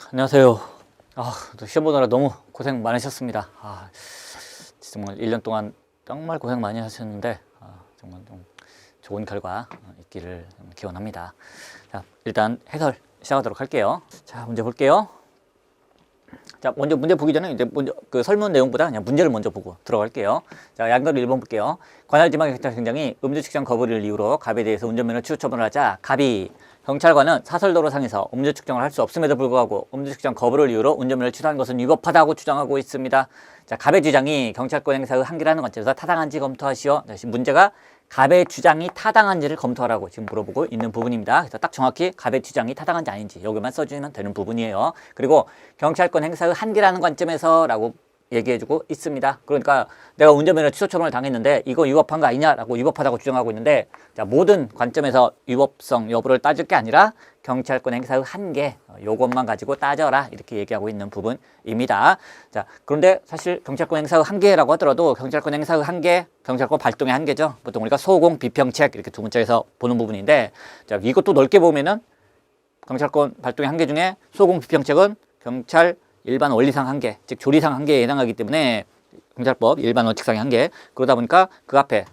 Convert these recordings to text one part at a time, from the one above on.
안녕하세요. 또 시험 보느라 너무 고생 많으셨습니다. 정말 1년 동안 정말 고생 많이 하셨는데, 정말 좀 좋은 결과 있기를 기원합니다. 자, 일단 해설 시작하도록 할게요. 자, 문제 볼게요. 자, 먼저 문제 보기 전에 이제 먼저 그 설문 내용보다 그냥 문제를 먼저 보고 들어갈게요. 자, 양들 1번 볼게요. 관할 지방 경찰청장이 음주 측정 거부를 이유로 갑에 대해서 운전면허 취소 처분을 하자 갑이 경찰관은 사설도로상에서 음주 측정을 할 수 없음에도 불구하고 음주 측정 거부를 이유로 운전면허를 취소한 것은 위법하다고 주장하고 있습니다. 자, 갑의 주장이 경찰권 행사의 한계라는 관점에서 타당한지 검토하시오. 자, 문제가 갑의 주장이 타당한지를 검토하라고 지금 물어보고 있는 부분입니다. 그래서 딱 정확히 갑의 주장이 타당한지 아닌지 여기만 써주면 되는 부분이에요. 그리고 경찰권 행사의 한계라는 관점에서 라고 얘기해주고 있습니다. 그러니까 내가 운전면허 취소 처분을 당했는데 이거 위법한 거 아니냐라고 위법하다고 주장하고 있는데, 자, 모든 관점에서 위법성 여부를 따질 게 아니라 경찰권 행사의 한계 요것만 가지고 따져라 이렇게 얘기하고 있는 부분입니다. 자, 그런데 사실 경찰권 행사의 한계라고 하더라도 경찰권 행사의 한계, 경찰권 발동의 한계죠. 보통 우리가 소공, 비평책 이렇게 두 문자에서 보는 부분인데, 자, 이것도 넓게 보면은 경찰권 발동의 한계 중에 소공, 비평책은 경찰 일반 원리상 한계, 즉 조리상 한계에 해당하기 때문에 경찰법 일반 원칙상의 한계, 그러다 보니까 그 앞에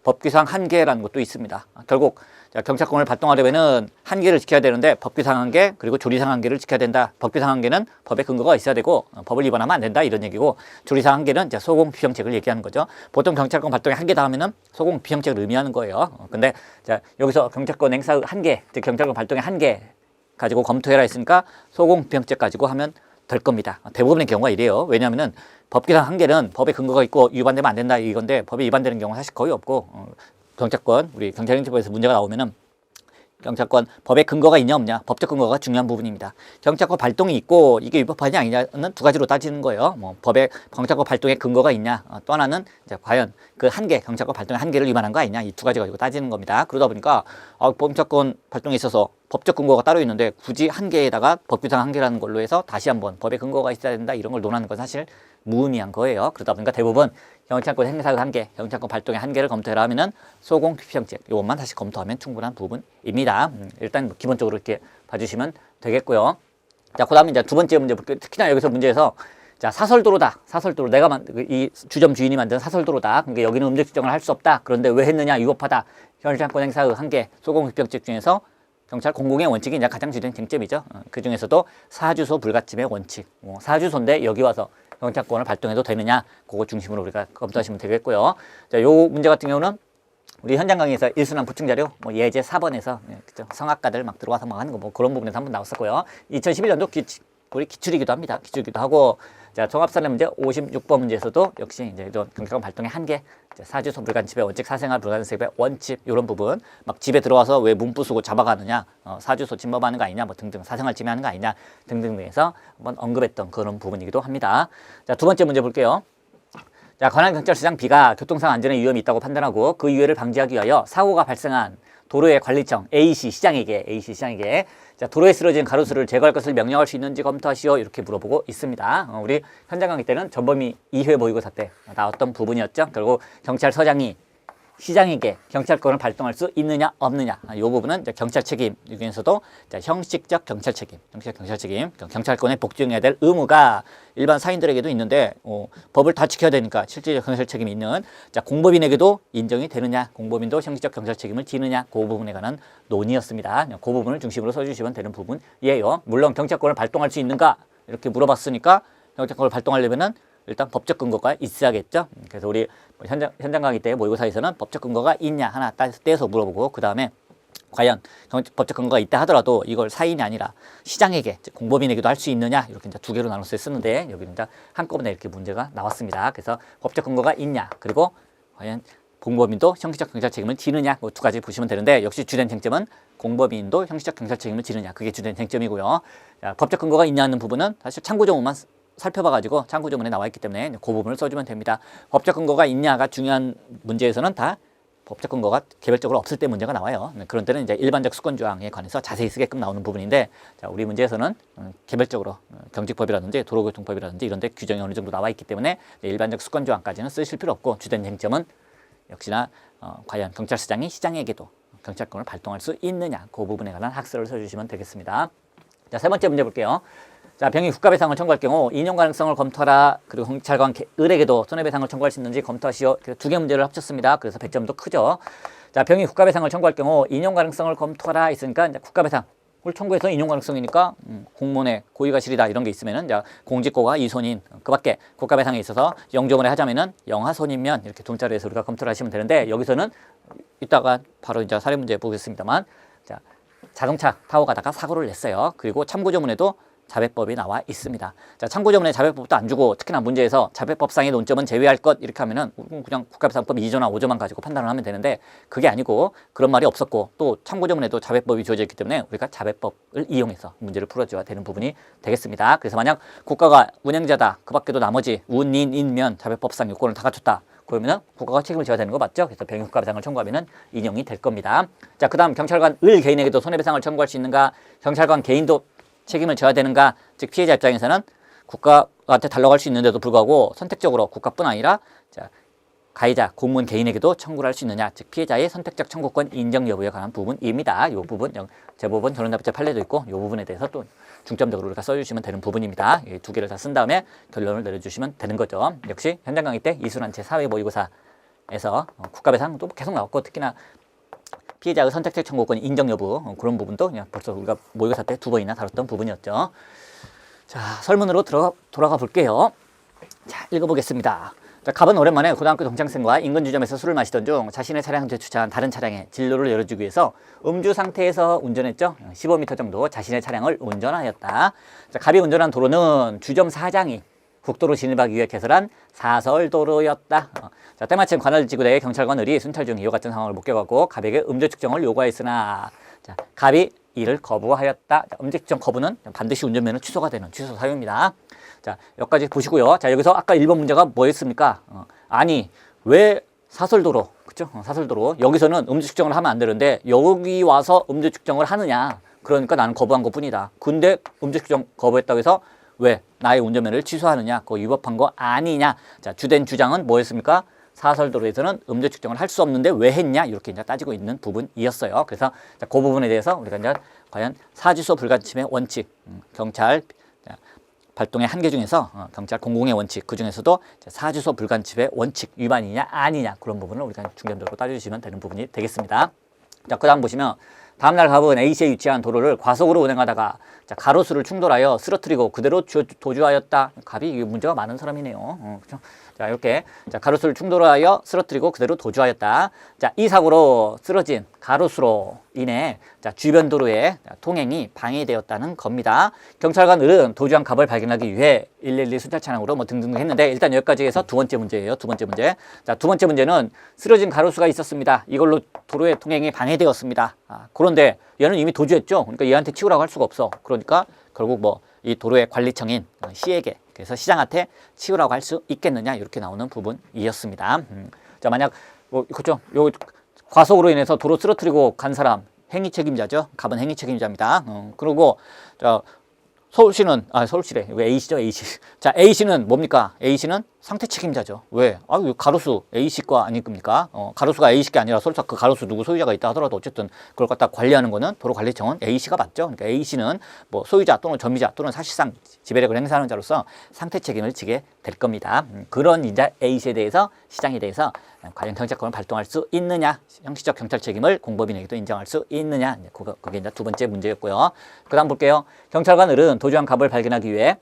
법규상 한계라는 것도 있습니다. 결국 경찰권을 발동하려면은 한계를 지켜야 되는데 법규상 한계 그리고 조리상 한계를 지켜야 된다. 법규상 한계는 법의 근거가 있어야 되고 법을 위반하면 안 된다 이런 얘기고, 조리상 한계는 소공 비형책을 얘기하는 거죠. 보통 경찰권 발동의 한계다 하면은 소공 비형책을 의미하는 거예요. 근데 여기서 경찰권 행사의 한계, 즉 경찰권 발동의 한계 가지고 검토해라 했으니까 소공 비형책 가지고 하면 될 겁니다. 대부분의 경우가 이래요. 왜냐하면은 법규상 한계는 법에 근거가 있고 위반되면 안 된다 이건데 법에 위반되는 경우가 사실 거의 없고, 경찰권 우리 경찰행정법에서 문제가 나오면은 경찰권 법에 근거가 있냐 없냐, 법적 근거가 중요한 부분입니다. 경찰권 발동이 있고 이게 위법하냐 아니냐는 두 가지로 따지는 거예요. 법에 경찰권 발동에 근거가 있냐, 또 하나는 과연 그 한계, 경찰권 발동의 한계를 위반한 거 아니냐, 이 두 가지 가지고 따지는 겁니다. 그러다 보니까 경찰권 발동에 있어서 법적 근거가 따로 있는데 굳이 한계에다가 법규상 한계라는 걸로 해서 다시 한번 법에 근거가 있어야 된다 이런 걸 논하는 건 사실 무의미한 거예요. 그러다 보니까 대부분 경찰권 행사의 한계, 경찰권 발동의 한계를 검토해라 하면은 소공 피평책 이것만 다시 검토하면 충분한 부분입니다. 일단 기본적으로 이렇게 봐주시면 되겠고요. 자, 그다음에 이제 두 번째 문제 볼게요. 특히나 여기서 문제에서 사설도로다. 사설도로. 내가 이 주점 주인이 만든 사설도로다. 그러니까 여기는 음주 측정을 할 수 없다. 그런데 왜 했느냐? 위법하다. 경찰권 행사의 한계, 소공 피평책 중에서 경찰 공공의 원칙이 이제 가장 주된 쟁점이죠. 그 중에서도 사주소 불가침의 원칙. 사주소인데 여기 와서 경찰권을 발동해도 되느냐, 그거 중심으로 우리가 검토하시면 되겠고요. 자, 요 문제 같은 경우는 우리 현장 강의에서 일순환 보충 자료 예제 4번에서 성악가들 막 들어와서 막 하는 거 그런 부분에서 한번 나왔었고요. 2011년도 우리 기출이기도 합니다. 기출이기도 하고, 자, 종합사례 문제 56번 문제에서도 역시 이제 이런 경찰권 발동의 한계, 사주소 불가침의 원칙, 사생활 불가침의 원칙 이런 부분, 막 집에 들어와서 왜 문부 쓰고 잡아가느냐, 사주소 침범하는 거 아니냐, 등등, 사생활 침해하는 거 아니냐 등등에서 한번 언급했던 그런 부분이기도 합니다. 자, 두 번째 문제 볼게요. 자, 관할경찰서장 B가 교통상 안전에 위험이 있다고 판단하고 그 위해를 방지하기 위하여 사고가 발생한 도로의 관리청 A씨 시장에게 자, 도로에 쓰러진 가로수를 제거할 것을 명령할 수 있는지 검토하시오 이렇게 물어보고 있습니다. 우리 현장 강의 때는 전범위 2회 모의고사 때 나왔던 부분이었죠. 결국 경찰서장이 시장에게 경찰권을 발동할 수 있느냐 없느냐, 이 부분은 경찰 책임 중에서도 형식적 경찰 책임, 경찰권에 복종해야 될 의무가 일반 사인들에게도 있는데 법을 다 지켜야 되니까 실질적 경찰 책임이 있는 공법인에게도 인정이 되느냐, 공법인도 형식적 경찰 책임을 지느냐, 그 부분에 관한 논의였습니다. 그 부분을 중심으로 써주시면 되는 부분이에요. 물론 경찰권을 발동할 수 있는가 이렇게 물어봤으니까 경찰권을 발동하려면은 일단 법적 근거가 있어야겠죠. 그래서 우리 현장 강의 때 모의고사에서는 법적 근거가 있냐 하나 떼서 물어보고, 그 다음에 과연 법적 근거가 있다 하더라도 이걸 사인이 아니라 시장에게, 공법인에게도 할 수 있느냐, 이렇게 이제 두 개로 나눠서 쓰는데 여기는 이제 한꺼번에 이렇게 문제가 나왔습니다. 그래서 법적 근거가 있냐, 그리고 과연 공법인도 형식적 경찰 책임을 지느냐, 두 가지 보시면 되는데, 역시 주된 쟁점은 공법인도 형식적 경찰 책임을 지느냐, 그게 주된 쟁점이고요. 자, 법적 근거가 있냐는 부분은 사실 참고조문만 살펴봐가지고 참고조문에 나와 있기 때문에 그 부분을 써주면 됩니다. 법적 근거가 있냐가 중요한 문제에서는 다 법적 근거가 개별적으로 없을 때 문제가 나와요. 그런 때는 이제 일반적 수권조항에 관해서 자세히 쓰게끔 나오는 부분인데, 자, 우리 문제에서는 개별적으로 경직법이라든지 도로교통법이라든지 이런 데 규정이 어느 정도 나와 있기 때문에 일반적 수권조항까지는 쓰실 필요 없고, 주된 쟁점은 역시나 과연 경찰서장이 시장에게도 경찰권을 발동할 수 있느냐, 그 부분에 관한 학설을 써주시면 되겠습니다. 자, 세 번째 문제 볼게요. 자, 병이 국가배상을 청구할 경우 인용 가능성을 검토하라. 그리고 경찰관 을에게도 손해배상을 청구할 수 있는지 검토하시오. 두 개 문제를 합쳤습니다. 그래서 배점도 크죠. 자, 병이 국가배상을 청구할 경우 인용 가능성을 검토하라 있으니까 이제 국가배상을 청구해서 인용 가능성이니까 공무원의 고의가 실이다 이런 게 있으면은 자, 공직고가 이손인 그밖에 국가배상에 있어서 영조문에 하자면은 영하손이면 이렇게 둠자리에서 우리가 검토를 하시면 되는데 여기서는 이따가 바로 이제 사례 문제 보겠습니다만 자, 자동차 타고 가다가 사고를 냈어요. 그리고 참고조문에도 자배법이 나와 있습니다. 자, 참고조문에 자배법도 안 주고 특히나 문제에서 자배법상의 논점은 제외할 것 이렇게 하면은 그냥 국가배상법 2조나 5조만 가지고 판단을 하면 되는데 그게 아니고 그런 말이 없었고 또 참고조문에도 자배법이 주어져 있기 때문에 우리가 자배법을 이용해서 문제를 풀어줘야 되는 부분이 되겠습니다. 그래서 만약 국가가 운행자다 그 밖에도 나머지 운인인면 자배법상 요건을 다 갖췄다 그러면은 국가가 책임을 져야 되는 거 맞죠? 그래서 병이 국가배상을 청구하면은 인용이 될 겁니다. 자, 그다음 경찰관 을 개인에게도 손해배상을 청구할 수 있는가? 경찰관 개인도 책임을 져야 되는가? 즉 피해자 입장에서는 국가한테 달라고 할 수 있는데도 불구하고 선택적으로 국가뿐 아니라 자, 가해자 공무원 개인에게도 청구를 할 수 있느냐? 즉 피해자의 선택적 청구권 인정 여부에 관한 부분입니다. 이 부분 재법원 결론납의체 판례도 있고 이 부분에 대해서 또 중점적으로 우리가 써주시면 되는 부분입니다. 이 두 개를 다 쓴 다음에 결론을 내려주시면 되는 거죠. 역시 현장 강의 때 이수란 제4회 모의고사에서 국가배상도 계속 나왔고 특히나 피해자의 선택적 청구권 인정 여부 그런 부분도 그냥 벌써 우리가 모의고사 때 2번이나 다뤘던 부분이었죠. 자, 설문으로 돌아가 볼게요. 자, 읽어보겠습니다. 자, 갑은 오랜만에 고등학교 동창생과 인근 주점에서 술을 마시던 중 자신의 차량을 주차한 다른 차량에 진로를 열어주기 위해서 음주 상태에서 운전했죠. 15m 정도 자신의 차량을 운전하였다. 자, 갑이 운전한 도로는 주점 사장이 국도로 진입하기 위해 개설한 사설도로였다. 자, 때마침 관할지구대의 경찰관 을이 순찰 중 이와 같은 상황을 목격하고 갑에게 음주 측정을 요구하였으나 자, 갑이 이를 거부하였다. 자, 음주 측정 거부는 반드시 운전면허 취소가 되는 취소 사유입니다. 자, 여기까지 보시고요. 자, 여기서 아까 1번 문제가 뭐였습니까? 아니 왜 사설도로 그죠? 사설도로 여기서는 음주 측정을 하면 안 되는데 여기 와서 음주 측정을 하느냐? 그러니까 나는 거부한 것뿐이다. 근데 음주 측정 거부했다고 해서 왜 나의 운전면허를 취소하느냐? 그거 위법한 거 아니냐? 자, 주된 주장은 뭐였습니까? 사설도로에서는 음주 측정을 할 수 없는데 왜 했냐? 이렇게 이제 따지고 있는 부분이었어요. 그래서 자, 그 부분에 대해서 우리가 이제 과연 사주소 불가침의 원칙, 경찰 발동의 한계 중에서 경찰 공공의 원칙 그 중에서도 사주소 불간집의 원칙 위반이냐 아니냐 그런 부분을 우리가 중점적으로 따져주시면 되는 부분이 되겠습니다. 자, 그 다음 보시면 다음날 갑은 A시에 위치한 도로를 과속으로 운행하다가 자, 가로수를 충돌하여 쓰러뜨리고 그대로 도주하였다. 갑이 이게 문제가 많은 사람이네요. 그렇죠? 자, 이렇게 자, 가로수를 충돌하여 쓰러뜨리고 그대로 도주하였다. 자, 이 사고로 쓰러진 가로수로 인해 자, 주변 도로의 통행이 방해되었다는 겁니다. 경찰관 을은 도주한 갑을 발견하기 위해 112 순찰 차량으로 뭐 등등 했는데 일단 여기까지 해서 두 번째 문제예요. 두 번째 문제. 자, 두 번째 문제는 쓰러진 가로수가 있었습니다. 이걸로 도로의 통행이 방해되었습니다. 그런데 얘는 이미 도주했죠. 그러니까 얘한테 치우라고 할 수가 없어. 그러니까 결국 뭐 이 도로의 관리청인 시에게 그래서 시장한테 치우라고 할 수 있겠느냐 이렇게 나오는 부분이었습니다. 자, 만약 뭐 그렇죠. 요 과속으로 인해서 도로 쓰러뜨리고 간 사람 행위 책임자죠. 갑은 행위 책임자입니다. 그리고 자, 서울시는 서울시래. 왜 A시죠? A시. 자, A시는 뭡니까? A시는 상태 책임자죠. 왜? 가로수 A씨 거 아닐 겁니까? 가로수가 A씨 게 아니라 설사 그 가로수 누구 소유자가 있다 하더라도 어쨌든 그걸 갖다 관리하는 거는 도로관리청은 A씨가 맞죠. 그러니까 A씨는 뭐 소유자 또는 점유자 또는 사실상 지배력을 행사하는 자로서 상태 책임을 지게 될 겁니다. 그런 이제 A씨에 대해서 시장에 대해서 과연 경찰권을 발동할 수 있느냐, 형식적 경찰 책임을 공법인에게도 인정할 수 있느냐, 그게 이제 두 번째 문제였고요. 그다음 볼게요. 경찰관 을은 도주한 갑을 발견하기 위해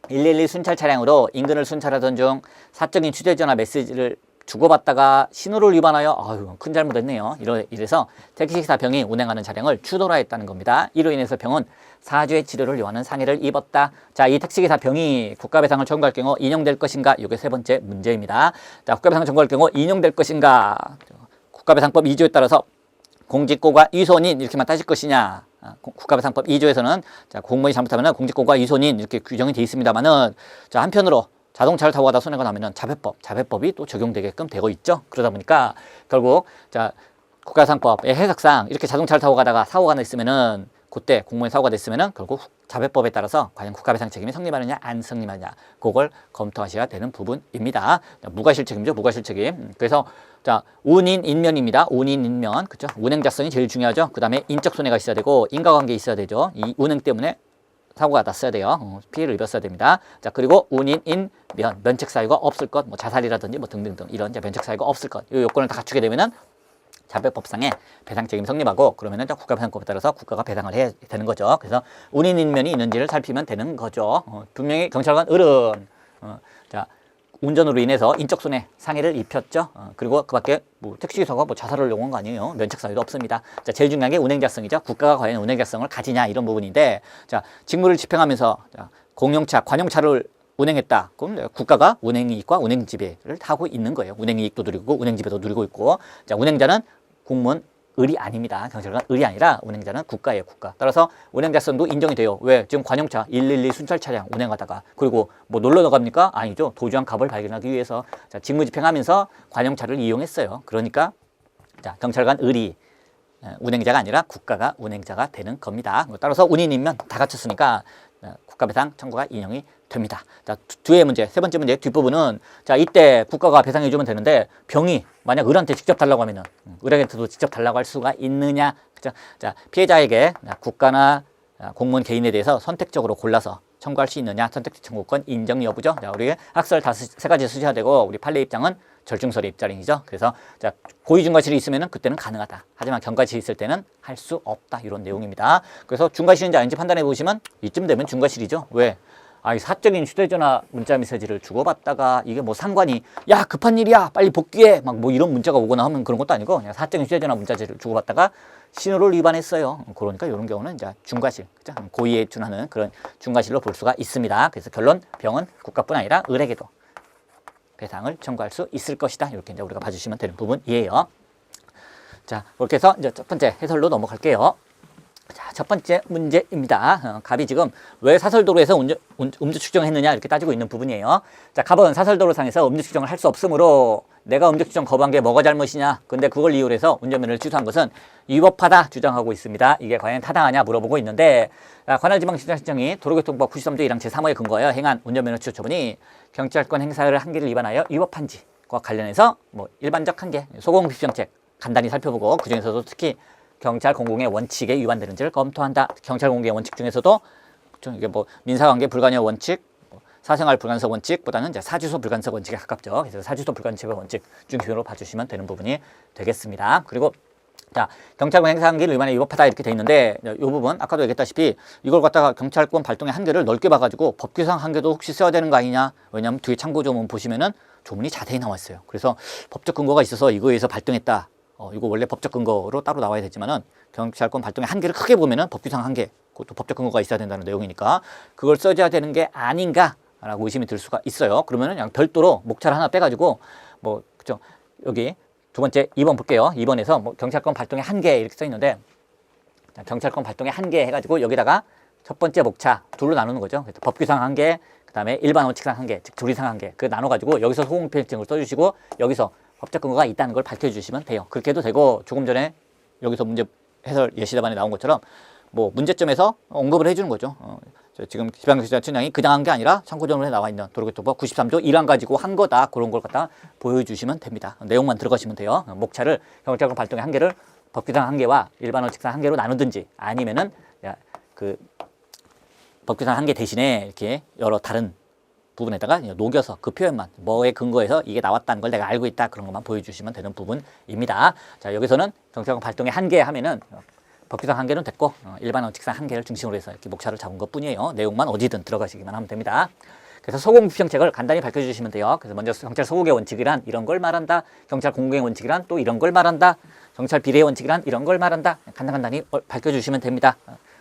112 순찰 차량으로 인근을 순찰하던 중 사적인 휴대전화 메시지를 주고받다가 신호를 위반하여 큰 잘못했네요. 이래서 택시기사 병이 운행하는 차량을 추돌하 했다는 겁니다. 이로 인해서 병은 사주의 치료를 요하는 상해를 입었다. 자, 이 택시기사 병이 국가배상을 청구할 경우 인용될 것인가? 이게 세 번째 문제입니다. 자, 국가배상을 청구할 경우 인용될 것인가? 국가배상법 2조에 따라서 공직고가 이손인 이렇게만 따질 것이냐? 국가배상법 2조에서는 자, 공무원이 잘못하면 공직고가 이손인 이렇게 규정이 되어 있습니다만은 자, 한편으로 자동차를 타고 가다 손해가 나면은 자배법이 또 적용되게끔 되고 있죠. 그러다 보니까 결국 자, 국가배상법의 해석상 이렇게 자동차를 타고 가다가 사고가 났으면은 그때 공무원 사고가 됐으면은 결국 자배법에 따라서 과연 국가배상 책임이 성립하느냐 안 성립하느냐 그걸 검토하셔야 되는 부분입니다. 자, 무과실책임이죠. 무과실책임. 그래서 자, 운인 인면입니다. 운인 인면 그렇죠. 운행자성이 제일 중요하죠. 그 다음에 인적 손해가 있어야 되고 인과관계 있어야 되죠. 이 운행 때문에 사고가 났어야 돼요. 피해를 입었어야 됩니다. 자, 그리고 운인인 면책 사유가 없을 것, 뭐 자살이라든지 뭐 등등등 이런 이제 면책 사유가 없을 것, 이 요건을 다 갖추게 되면은 자백법상의 배상 책임이 성립하고, 그러면은 국가배상법에 따라서 국가가 배상을 해야 되는 거죠. 그래서 운인인면이 있는지를 살피면 되는 거죠. 분명히 경찰관 을은 자, 운전으로 인해서 인적 손해 상해를 입혔죠. 그리고 그밖에 뭐 택시기사가 뭐 자살을 요구한 거 아니에요. 면책 사유도 없습니다. 자, 제일 중요한 게 운행자성이죠. 국가가 과연 운행자성을 가지냐 이런 부분인데, 자, 직무를 집행하면서 자, 공용차, 관용차를 운행했다. 그럼 국가가 운행이익과 운행지배를 하고 있는 거예요. 운행이익도 누리고 운행지배도 누리고 있고, 자, 운행자는 공무원 을이 아닙니다. 경찰관 을이 아니라 운행자는 국가예요, 국가. 따라서 운행자성도 인정이 돼요. 왜? 지금 관용차 112 순찰 차량 운행하다가, 그리고 뭐 놀러 나갑니까? 아니죠. 도주한 갑을 발견하기 위해서 자, 직무 집행하면서 관용차를 이용했어요. 그러니까 자, 경찰관 을이 운행자가 아니라 국가가 운행자가 되는 겁니다. 따라서 운인이면 다 갖췄으니까 국가배상 청구가 인용이 됩니다. 자, 뒤에 문제, 세 번째 문제 뒷부분은, 자, 이때 국가가 배상해주면 되는데, 병이 만약 을한테 직접 달라고 하면은 을한테도 직접 달라고 할 수가 있느냐, 그죠? 자, 피해자에게 국가나 공무원 개인에 대해서 선택적으로 골라서 청구할 수 있느냐, 선택적 청구권 인정 여부죠. 자, 우리 학설 다 세 가지 수셔야 되고, 우리 판례 입장은 절중설의 입장이죠. 그래서 자, 고의 중과실이 있으면은 그때는 가능하다. 하지만 경과실이 있을 때는 할 수 없다. 이런 내용입니다. 그래서 중과실인지 아닌지 판단해 보시면 이쯤 되면 중과실이죠. 왜? 이 사적인 휴대전화 문자 메시지를 주고받다가 이게 뭐 상관이 야 급한 일이야 빨리 복귀해 막 뭐 이런 문자가 오거나 하면 그런 것도 아니고, 그냥 사적인 휴대전화 문자를 주고받다가 신호를 위반했어요. 그러니까 이런 경우는 이제 중과실, 그죠? 고의에 준하는 그런 중과실로 볼 수가 있습니다. 그래서 결론, 병은 국가뿐 아니라 을에게도 배상을 청구할 수 있을 것이다. 이렇게 이제 우리가 봐주시면 되는 부분이에요. 자, 그렇게 해서 이제 첫 번째 해설로 넘어갈게요. 자, 첫 번째 문제입니다. 갑이 지금 왜 사설도로에서 음주 측정했느냐 이렇게 따지고 있는 부분이에요. 자, 갑은 사설도로상에서 음주 측정을 할 수 없으므로 내가 음주 측정 거부한 게 뭐가 잘못이냐, 근데 그걸 이유로 해서 운전면허를 취소한 것은 위법하다 주장하고 있습니다. 이게 과연 타당하냐 물어보고 있는데, 관할지방시장시청이 도로교통법 93조 1항 제3호에 근거하여 행한 운전면허 취소 처분이 경찰권 행사를 한계를 위반하여 위법한지와 관련해서 뭐 일반적 한계, 소공비정책 간단히 살펴보고, 그중에서도 특히 경찰 공공의 원칙에 위반되는지를 검토한다. 경찰 공공의 원칙 중에서도 이게 뭐 민사관계 불가녀 원칙, 사생활 불간섭 원칙보다는 이제 사주소 불간섭 원칙에 가깝죠. 그래서 사주소 불간섭의 원칙 중심으로 봐주시면 되는 부분이 되겠습니다. 그리고 자, 경찰권 행사 한계를 위반해 위법하다 이렇게 돼 있는데, 이 부분 아까도 얘기했다시피 이걸 갖다가 경찰권 발동의 한계를 넓게 봐가지고 법규상 한계도 혹시 써야 되는 거 아니냐. 왜냐하면 뒤에 참고 조문 보시면은 조문이 자세히 나와 있어요. 그래서 법적 근거가 있어서 이거에 의해서 발동했다. 이거 원래 법적 근거로 따로 나와야 되지만은 경찰권 발동의 한계를 크게 보면은 법규상 한계, 그것도 법적 근거가 있어야 된다는 내용이니까 그걸 써줘야 되는 게 아닌가라고 의심이 들 수가 있어요. 그러면은 그냥 별도로 목차를 하나 빼가지고 뭐 그죠? 여기 두 번째 2번 볼게요. 2번에서 뭐 경찰권 발동의 한계 이렇게 써 있는데, 경찰권 발동의 한계 해가지고 여기다가 첫 번째 목차 둘로 나누는 거죠. 그래서 법규상 한계, 그 다음에 일반 원칙상 한계, 즉 조리상 한계, 그 나눠가지고 여기서 소공필증을 써주시고 여기서 법적 근거가 있다는 걸 밝혀주시면 돼요. 그렇게 해도 되고, 조금 전에 여기서 문제 해설 예시 답안에 나온 것처럼 뭐 문제점에서 언급을 해주는 거죠. 지금 지방경찰청장이 그냥 한 게 아니라 참고조문에 나와 있는 도로교통법 93조 1항 가지고 한 거다. 그런 걸 갖다 보여주시면 됩니다. 내용만 들어가시면 돼요. 목차를 경찰권 발동의 한계를 법규상 한계와 일반 원칙상 한계로 나누든지, 아니면은 그 법규상 한계 대신에 이렇게 여러 다른 부분에다가 녹여서 그 표현만 뭐에 근거해서 이게 나왔다는 걸 내가 알고 있다 그런 것만 보여주시면 되는 부분입니다. 자, 여기서는 경찰권 발동의 한계 하면은 법규상 한계는 됐고 일반 원칙상 한계를 중심으로 해서 이렇게 목차를 잡은 것 뿐이에요. 내용만 어디든 들어가시기만 하면 됩니다. 그래서 소공비정책을 간단히 밝혀주시면 돼요. 그래서 먼저 경찰 소국의 원칙이란 이런 걸 말한다. 경찰 공공의 원칙이란 또 이런 걸 말한다. 경찰 비례의 원칙이란 이런 걸 말한다. 간단히 밝혀주시면 됩니다.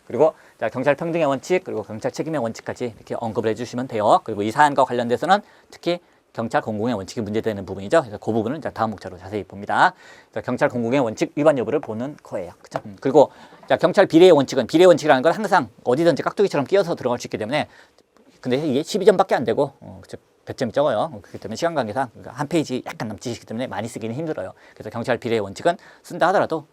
그리고 자, 경찰 평등의 원칙, 그리고 경찰 책임의 원칙까지 이렇게 언급을 해주시면 돼요. 그리고 이 사안과 관련돼서는 특히 경찰 공공의 원칙이 문제되는 부분이죠. 그래서 그 부분은 이제 다음 목차로 자세히 봅니다. 경찰 공공의 원칙 위반 여부를 보는 거예요. 그죠? 그리고 자, 경찰 비례의 원칙은, 비례 원칙이라는 건 항상 어디든지 깍두기처럼 끼어서 들어갈 수 있기 때문에, 근데 이게 12점밖에 안 되고 배점이 적어요. 그렇기 때문에 시간 관계상 한 페이지 약간 남짓이기 때문에 많이 쓰기는 힘들어요. 그래서 경찰 비례의 원칙은 쓴다 하더라도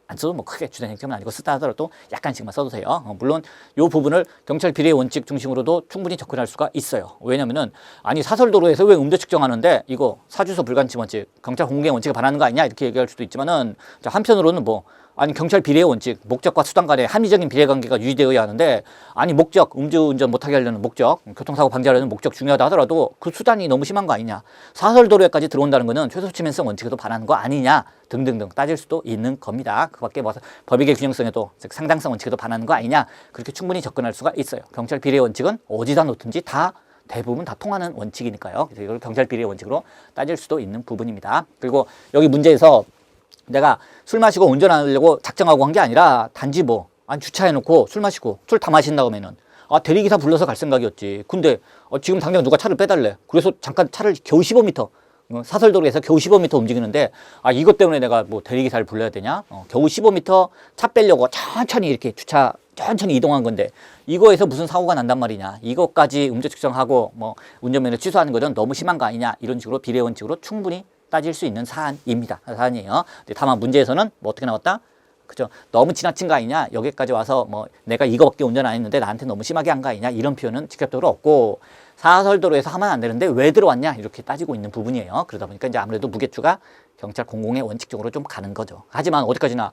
안 써도 뭐 크게 주된 쟁점은 아니고, 쓰다 하더라도 약간씩만 써도 돼요. 물론 이 부분을 경찰 비례의 원칙 중심으로도 충분히 접근할 수가 있어요. 왜냐면은 아니 사설도로에서 왜 음주 측정하는데 이거 사주소 불간치 원칙, 경찰 공공의 원칙을 반하는 거 아니냐 이렇게 얘기할 수도 있지만은, 자, 한편으로는 뭐 아니 경찰 비례의 원칙, 목적과 수단 간의 합리적인 비례관계가 유지되어야 하는데 아니 목적, 음주운전 못하게 하려는 목적, 교통사고 방지하려는 목적 중요하다 하더라도 그 수단이 너무 심한 거 아니냐, 사설도로에까지 들어온다는 거는 최소치면성 원칙에도 반하는 거 아니냐 등등등 따질 수도 있는 겁니다. 그밖에 뭐 법익의 균형성에도, 즉 상당성 원칙에도 반하는 거 아니냐, 그렇게 충분히 접근할 수가 있어요. 경찰 비례의 원칙은 어디다 놓든지 다 대부분 다 통하는 원칙이니까요. 그래서 이걸 경찰 비례의 원칙으로 따질 수도 있는 부분입니다. 그리고 여기 문제에서 내가 술 마시고 운전하려고 작정하고 한 게 아니라 단지 뭐 아니 주차해놓고 술 마시고 술 다 마신다 그러면은 아 대리기사 불러서 갈 생각이었지. 근데 지금 당장 누가 차를 빼달래. 그래서 잠깐 차를 겨우 15m 사설도로에서 겨우 15m 움직이는데 아 이것 때문에 내가 뭐 대리기사를 불러야 되냐? 겨우 15m 차 빼려고 천천히 이렇게 천천히 이동한 건데 이거에서 무슨 사고가 난단 말이냐, 이것까지 음주 측정하고 뭐 운전면허 취소하는 것은 너무 심한 거 아니냐, 이런 식으로 비례 원칙으로 충분히 따질 수 있는 사안이에요. 다만 문제에서는 뭐 어떻게 나왔다? 그죠? 너무 지나친 거 아니냐, 여기까지 와서 뭐 내가 이거밖에 운전 안 했는데 나한테 너무 심하게 한 거 아니냐, 이런 표현은 직접적으로 없고 사설도로에서 하면 안 되는데 왜 들어왔냐 이렇게 따지고 있는 부분이에요. 그러다 보니까 이제 아무래도 무게추가 경찰 공공의 원칙적으로 좀 가는 거죠. 하지만 어디까지나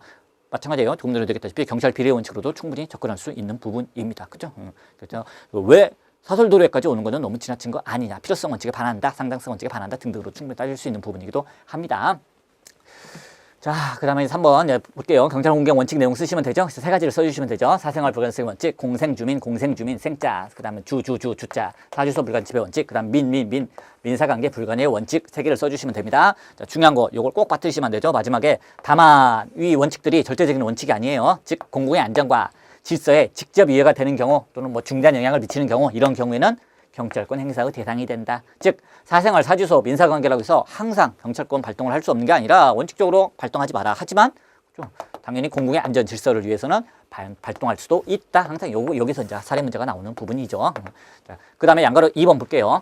마찬가지예요. 조금 전에 얘기했다시피 경찰 비례 원칙으로도 충분히 접근할 수 있는 부분입니다. 그죠? 그렇죠? 왜 사설도로에까지 오는 것은 너무 지나친 거 아니냐, 필요성 원칙에 반한다, 상당성 원칙에 반한다 등등으로 충분히 따질 수 있는 부분이기도 합니다. 자, 그 다음에 3번 볼게요. 경찰 공경 원칙 내용 쓰시면 되죠. 그래서 세 가지를 써주시면 되죠. 사생활 불가능성 원칙, 공생주민, 생자, 그 다음에 주자, 사주소 불가능집의 원칙, 그 다음 민사관계 불가능의 원칙 세 개를 써주시면 됩니다. 자, 중요한 거 요걸 꼭 받으시면 안 되죠. 마지막에 다만 이 원칙들이 절대적인 원칙이 아니에요. 즉 공공의 안전과 질서에 직접 이해가 되는 경우 또는 뭐 중대한 영향을 미치는 경우, 이런 경우에는 경찰권 행사의 대상이 된다. 즉 사생활, 사주소, 민사관계라고 해서 항상 경찰권 발동을 할 수 없는 게 아니라 원칙적으로 발동하지 마라. 하지만 좀 당연히 공공의 안전 질서를 위해서는 발동할 수도 있다. 항상 여기서 이제 사례 문제가 나오는 부분이죠. 자, 그 다음에 양가로 2번 볼게요.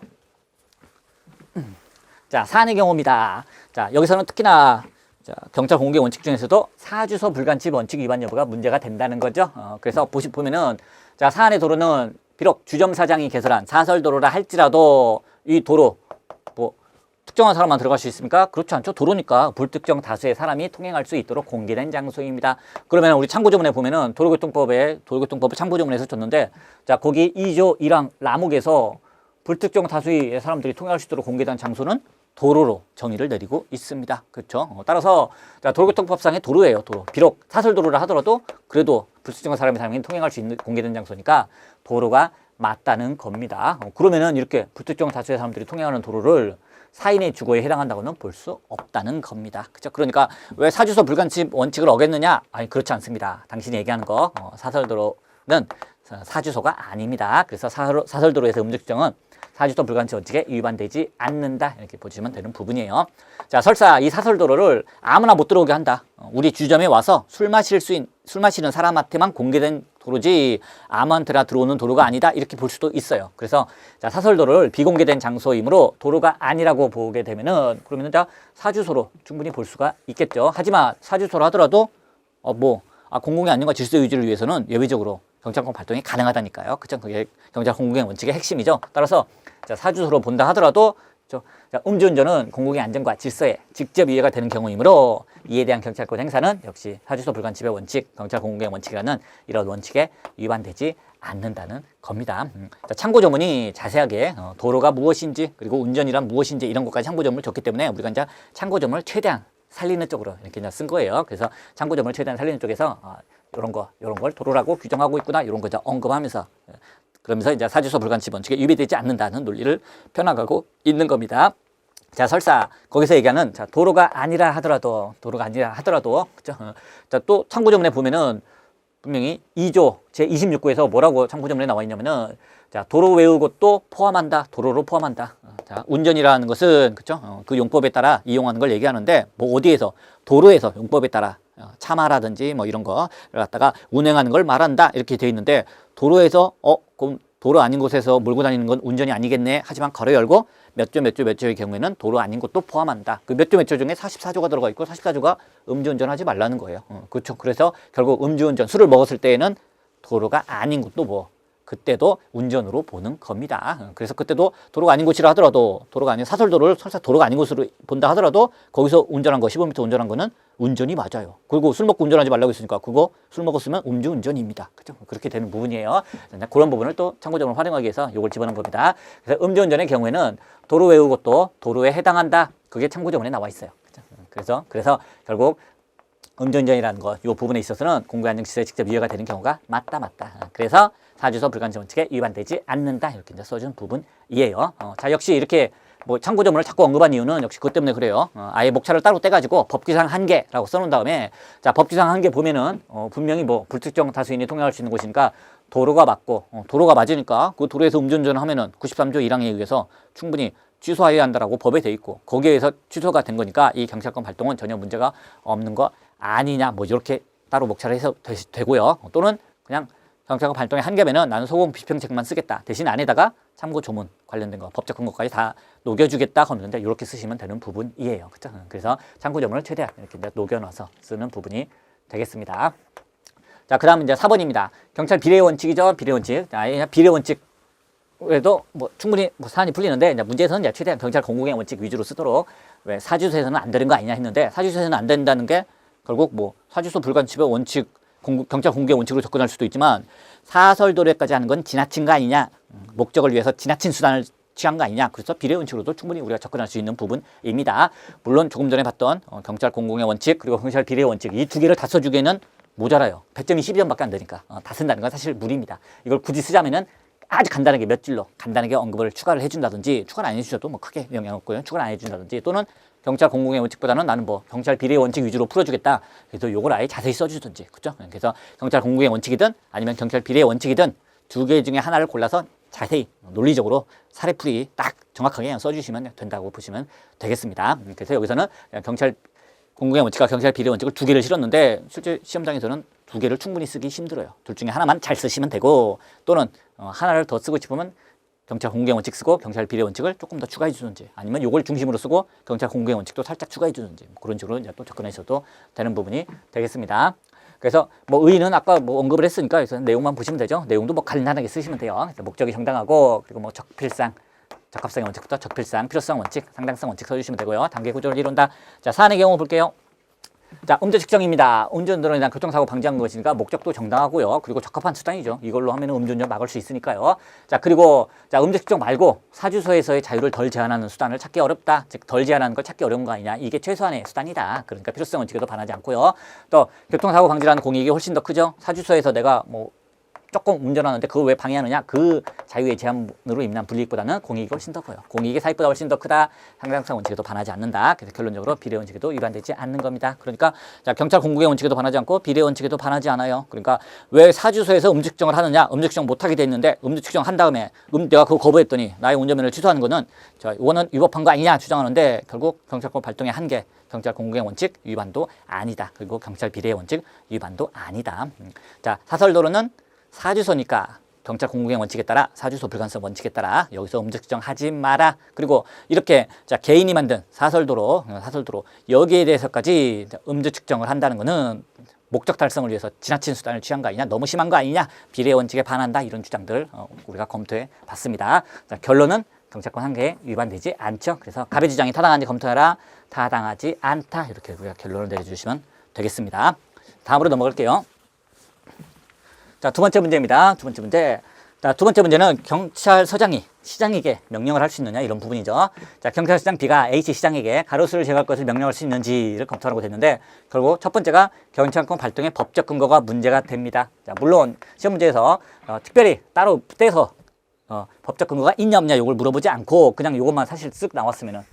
자, 사안의 경우입니다. 자, 여기서는 특히나 자, 경찰 공개 원칙 중에서도 사주소 불간집 원칙 위반 여부가 문제가 된다는 거죠. 그래서 보면은 자, 사안의 도로는 비록 주점사장이 개설한 사설도로라 할지라도 이 도로 뭐 특정한 사람만 들어갈 수 있습니까? 그렇지 않죠. 도로니까 불특정 다수의 사람이 통행할 수 있도록 공개된 장소입니다. 그러면 우리 참고조문에 보면은 도로교통법을 참고조문에서 줬는데 자, 거기 2조 1항 라목에서 불특정 다수의 사람들이 통행할 수 있도록 공개된 장소는 도로로 정의를 내리고 있습니다. 그렇죠? 따라서 자, 도로교통법상의 도로예요. 도로. 비록 사설도로라 하더라도 그래도 불특정한 사람이 통행할 수 있는 공개된 장소니까 도로가 맞다는 겁니다. 그러면은 이렇게 불특정 다수의 사람들이 통행하는 도로를 사인의 주거에 해당한다고는 볼 수 없다는 겁니다. 그렇죠? 그러니까 왜 사주소 불간집 원칙을 어겼느냐? 아니 그렇지 않습니다. 당신이 얘기하는 거 사설도로는 사주소가 아닙니다. 그래서 사설도로에서 음주 측정은 사주소 불간집 원칙에 위반되지 않는다. 이렇게 보시면 되는 부분이에요. 자, 설사 이 사설도로를 아무나 못 들어오게 한다. 우리 주점에 와서 술 마시는 사람한테만 공개된 도로지 아무한테나 들어오는 도로가 아니다. 이렇게 볼 수도 있어요. 그래서 자, 사설도로를 비공개된 장소이므로 도로가 아니라고 보게 되면은 그러면은 자, 사주소로 충분히 볼 수가 있겠죠. 하지만 사주소로 하더라도 공공의 안전과 질서 유지를 위해서는 예외적으로 경찰권 발동이 가능하다니까요. 그쵸? 그게 경찰 공공의 원칙의 핵심이죠. 따라서 자, 사주소로 본다 하더라도 자, 음주운전은 공공의 안전과 질서에 직접 이해가 되는 경우이므로 이에 대한 경찰권 행사는 역시 사주소 불간집의 원칙, 경찰 공공의 원칙이라는 이런 원칙에 위반되지 않는다는 겁니다. 자, 참고조문이 자세하게 도로가 무엇인지 그리고 운전이란 무엇인지 이런 것까지 참고조문을 줬기 때문에 우리가 이제 참고조문을 최대한 살리는 쪽으로 이렇게 이제 쓴 거예요. 그래서 참고조문을 최대한 살리는 쪽에서 이런 걸 도로라고 규정하고 있구나 이런 거 이제 언급하면서 그러면서 이제 사주소 불간집 원칙에 위배되지 않는다는 논리를 펴나가고 있는 겁니다. 자, 설사 거기서 얘기하는 자, 도로가 아니라 하더라도 그죠? 자, 또 참고조문에 보면은 분명히 2조 제26구에서 뭐라고 참고조문에 나와 있냐면은 자, 도로 외의 곳도 포함한다. 도로로 포함한다. 자, 운전이라는 것은 그죠? 그 용법에 따라 이용하는 걸 얘기하는데 뭐 어디에서 도로에서 용법에 따라 차마라든지 뭐 이런 거를 갖다가 운행하는 걸 말한다 이렇게 되어 있는데 도로에서 그럼 도로 아닌 곳에서 몰고 다니는 건 운전이 아니겠네. 하지만 가로 열고 몇 조의 경우에는 도로 아닌 곳도 포함한다. 그 몇 조 중에 44조가 들어가 있고 44조가 음주운전하지 말라는 거예요. 그렇죠. 그래서 결국 음주운전 술을 먹었을 때에는 도로가 아닌 곳도 뭐 그때도 운전으로 보는 겁니다. 그래서 그때도 도로가 아닌 곳이라 하더라도, 도로가 아닌 사설도로를 설사 도로가 아닌 곳으로 본다 하더라도 거기서 운전한 거, 15m 운전한 거는 운전이 맞아요. 그리고 술 먹고 운전하지 말라고 했으니까 그거 술 먹었으면 음주운전입니다. 그죠? 그렇게 되는 부분이에요. 그런 부분을 또 참고적으로 활용하기 위해서 이걸 집어넣은 겁니다. 그래서 음주운전의 경우에는 도로 외우 것도 도로에 해당한다. 그게 참고조문에 나와 있어요. 그죠? 그래서 결국 음주운전이라는 거, 이 부분에 있어서는 공공안전지수에 직접 이해가 되는 경우가 맞다. 그래서 사주서 불가능성 원칙에 위반되지 않는다. 이렇게 이제 써준 부분이에요. 자, 역시 이렇게 뭐 참고조문을 자꾸 언급한 이유는 역시 그것 때문에 그래요. 아예 목차를 따로 떼가지고 법규상 한계라고 써놓은 다음에, 자, 법규상 한계 보면은 분명히 뭐 불특정 다수인이 통행할 수 있는 곳이니까 도로가 맞고, 도로가 맞으니까 그 도로에서 음주운전을 하면은 93조 1항에 의해서 충분히 취소해야 한다라고 법에 돼 있고, 거기에 의해서 취소가 된 거니까 이 경찰권 발동은 전혀 문제가 없는 거 아니냐, 뭐 이렇게 따로 목차를 해서 되고요. 또는 그냥 경찰권 발동의 한계면은 나는 소공 비평책만 쓰겠다. 대신 안에다가 참고 조문 관련된 거, 법적 근거까지 다 녹여주겠다 하는데 이렇게 쓰시면 되는 부분이에요. 그렇죠? 그래서 참고 조문을 최대한 이렇게 이제 녹여놔서 쓰는 부분이 되겠습니다. 자, 그다음 이제 4번입니다. 경찰 비례 원칙이죠. 비례 원칙. 자, 비례 원칙 그래도 뭐 충분히 뭐 사안이 풀리는데, 이제 문제에서는 이제 최대한 경찰 공공의 원칙 위주로 쓰도록, 왜 사주소에서는 안 되는 거 아니냐 했는데, 사주소에서는 안 된다는 게 결국 뭐 사주소 불간집의 원칙, 경찰 공공의 원칙으로 접근할 수도 있지만, 사설도로에까지 하는 건 지나친 거 아니냐, 목적을 위해서 지나친 수단을 취한 거 아니냐. 그래서 비례 원칙으로도 충분히 우리가 접근할 수 있는 부분입니다. 물론 조금 전에 봤던 경찰 공공의 원칙 그리고 경찰 비례 원칙, 이 두 개를 다 써주기에는 모자라요. 배점이 12점밖에 안 되니까 다 쓴다는 건 사실 무리입니다. 이걸 굳이 쓰자면은 아주 간단하게 몇 줄로 간단하게 언급을 추가를 해준다든지, 추가를 안 해주셔도 뭐 크게 영향 없고요. 추가를 안 해준다든지, 또는 경찰 공공의 원칙보다는 나는 뭐 경찰 비례 원칙 위주로 풀어주겠다. 그래서 요걸 아예 자세히 써주든지, 그렇죠? 그래서 경찰 공공의 원칙이든 아니면 경찰 비례 원칙이든 두 개 중에 하나를 골라서 자세히 논리적으로 사례풀이 딱 정확하게 그냥 써주시면 된다고 보시면 되겠습니다. 그래서 여기서는 경찰 공공의 원칙과 경찰 비례 원칙을 두 개를 실었는데, 실제 시험장에서는 두 개를 충분히 쓰기 힘들어요. 둘 중에 하나만 잘 쓰시면 되고, 또는 하나를 더 쓰고 싶으면 경찰 공공의 원칙 쓰고 경찰 비례 원칙을 조금 더 추가해 주든지, 아니면 요걸 중심으로 쓰고 경찰 공공의 원칙도 살짝 추가해 주든지, 뭐 그런 식으로 이제 또 접근하셔도 되는 부분이 되겠습니다. 그래서 뭐 의의는 아까 뭐 언급을 했으니까 그래서 내용만 보시면 되죠. 내용도 뭐 간단하게 쓰시면 돼요. 그래서 목적이 정당하고, 그리고 뭐 적필상, 적합성의 원칙부터 적필상, 필요성 원칙, 상당성 원칙 써주시면 되고요. 단계 구조를 이룬다. 자, 사안의 경우 볼게요. 자, 음주 측정입니다. 음주운전으로 인한 교통사고 방지하는 것이니까 목적도 정당하고요. 그리고 적합한 수단이죠. 이걸로 하면 음주운전 막을 수 있으니까요. 자, 그리고 자, 음주 측정 말고 사주소에서의 자유를 덜 제한하는 수단을 찾기 어렵다. 즉, 덜 제한하는 걸 찾기 어려운 거 아니냐. 이게 최소한의 수단이다. 그러니까 필요성 원칙에도 반하지 않고요. 또 교통사고 방지라는 공익이 훨씬 더 크죠. 사주소에서 내가 뭐 조금 운전하는데 그걸 왜 방해하느냐? 그 자유의 제한으로 인한 불이익보다는 공익이 훨씬 더 커요. 공익의 사익보다 훨씬 더 크다. 상당성 원칙에도 반하지 않는다. 그래서 결론적으로 비례 원칙에도 위반되지 않는 겁니다. 그러니까 자, 경찰 공공의 원칙에도 반하지 않고 비례 원칙에도 반하지 않아요. 그러니까 왜 사주소에서 음주 측정을 하느냐? 음주 측정 못하게 돼 있는데 음주 측정 한 다음에 내가 그거 거부했더니 나의 운전면허를 취소하는 거는 자, 이거는 위법한 거 아니냐 주장하는데, 결국 경찰권 발동의 한계, 경찰 공공의 원칙 위반도 아니다. 그리고 경찰 비례 원칙 위반도 아니다. 자, 사설도로는 사주소니까 경찰 공공의 원칙에 따라, 사주소 불가능성 원칙에 따라 여기서 음주 측정하지 마라. 그리고 이렇게 자, 개인이 만든 사설도로 여기에 대해서까지 음주 측정을 한다는 거는 목적 달성을 위해서 지나친 수단을 취한 거 아니냐, 너무 심한 거 아니냐, 비례 원칙에 반한다, 이런 주장들 우리가 검토해 봤습니다. 자, 결론은 경찰권 한계에 위반되지 않죠. 그래서 갑의 주장이 타당한지 검토하라, 타당하지 않다, 이렇게 우리가 결론을 내려주시면 되겠습니다. 다음으로 넘어갈게요. 자, 두 번째 문제입니다. 두 번째 문제. 자, 두 번째 문제는 경찰서장이 시장에게 명령을 할 수 있느냐, 이런 부분이죠. 자, 경찰서장 B가 H 시장에게 가로수를 제거할 것을 명령할 수 있는지를 검토하라고 됐는데, 결국 첫 번째가 경찰권 발동의 법적 근거가 문제가 됩니다. 자, 물론 시험 문제에서 특별히 따로 떼서 법적 근거가 있냐 없냐 이걸 물어보지 않고 그냥 이것만 사실 쓱 나왔으면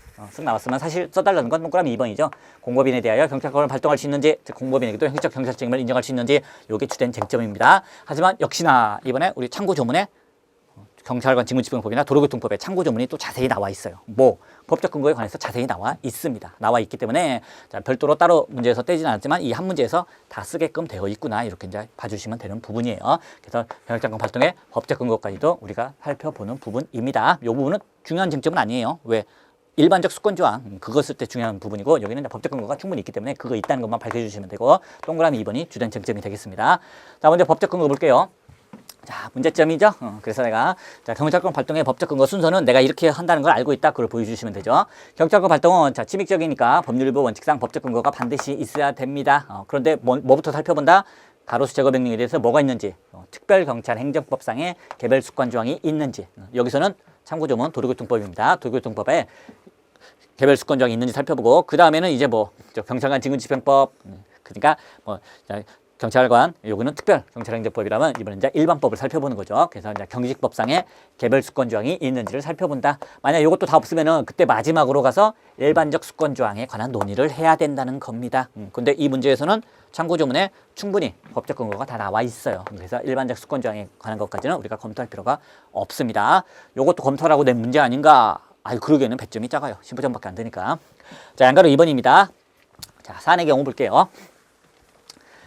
사실 써달라는 건 동그라미 2번이죠. 공법인에 대하여 경찰권을 발동할 수 있는지, 즉 공법인에게도 형식적 경찰 책임을 인정할 수 있는지, 이게 주된 쟁점입니다. 하지만 역시나 이번에 우리 참고 조문에 경찰관 직무집행법이나 도로교통법에 참고 조문이 또 자세히 나와 있어요. 뭐 법적 근거에 관해서 자세히 나와 있습니다. 나와 있기 때문에 자, 별도로 따로 문제에서 떼지는 않았지만 이 한 문제에서 다 쓰게끔 되어 있구나, 이렇게 이제 봐주시면 되는 부분이에요. 그래서 경찰권 발동의 법적 근거까지도 우리가 살펴보는 부분입니다. 이 부분은 중요한 쟁점은 아니에요. 왜? 일반적 수권조항 그거 쓸 때 중요한 부분이고, 여기는 법적 근거가 충분히 있기 때문에 그거 있다는 것만 밝혀주시면 되고, 동그라미 2번이 주된 쟁점이 되겠습니다. 자, 먼저 법적 근거 볼게요. 자, 문제점이죠. 그래서 내가 자, 경찰권 발동의 법적 근거 순서는 내가 이렇게 한다는 걸 알고 있다. 그걸 보여주시면 되죠. 경찰권 발동은 자, 침익적이니까 법률부 원칙상 법적 근거가 반드시 있어야 됩니다. 그런데 뭐부터 살펴본다? 가로수 제거 명령에 대해서 뭐가 있는지, 특별경찰행정법상의 개별 수권 조항이 있는지. 여기서는 참고조문 도로교통법입니다. 도로교통법에 개별 수권 조항이 있는지 살펴보고, 그 다음에는 이제 뭐 경찰관 직무집행법, 그러니까 뭐 경찰관, 요거는 특별경찰행정법이라면 이번엔 이제 일반법을 살펴보는 거죠. 그래서 이제 경직법상의 개별 수권 조항이 있는지를 살펴본다. 만약 이것도 다 없으면은 그때 마지막으로 가서 일반적 수권 조항에 관한 논의를 해야 된다는 겁니다. 근데 이 문제에서는 참고조문에 충분히 법적 근거가 다 나와 있어요. 그래서 일반적 수권 조항에 관한 것까지는 우리가 검토할 필요가 없습니다. 요것도 검토하라고 낸 문제 아닌가? 아유, 그러기에는 배점이 작아요. 15점밖에 안 되니까. 자, 양가로 2번입니다. 자, 사안의 경우 볼게요.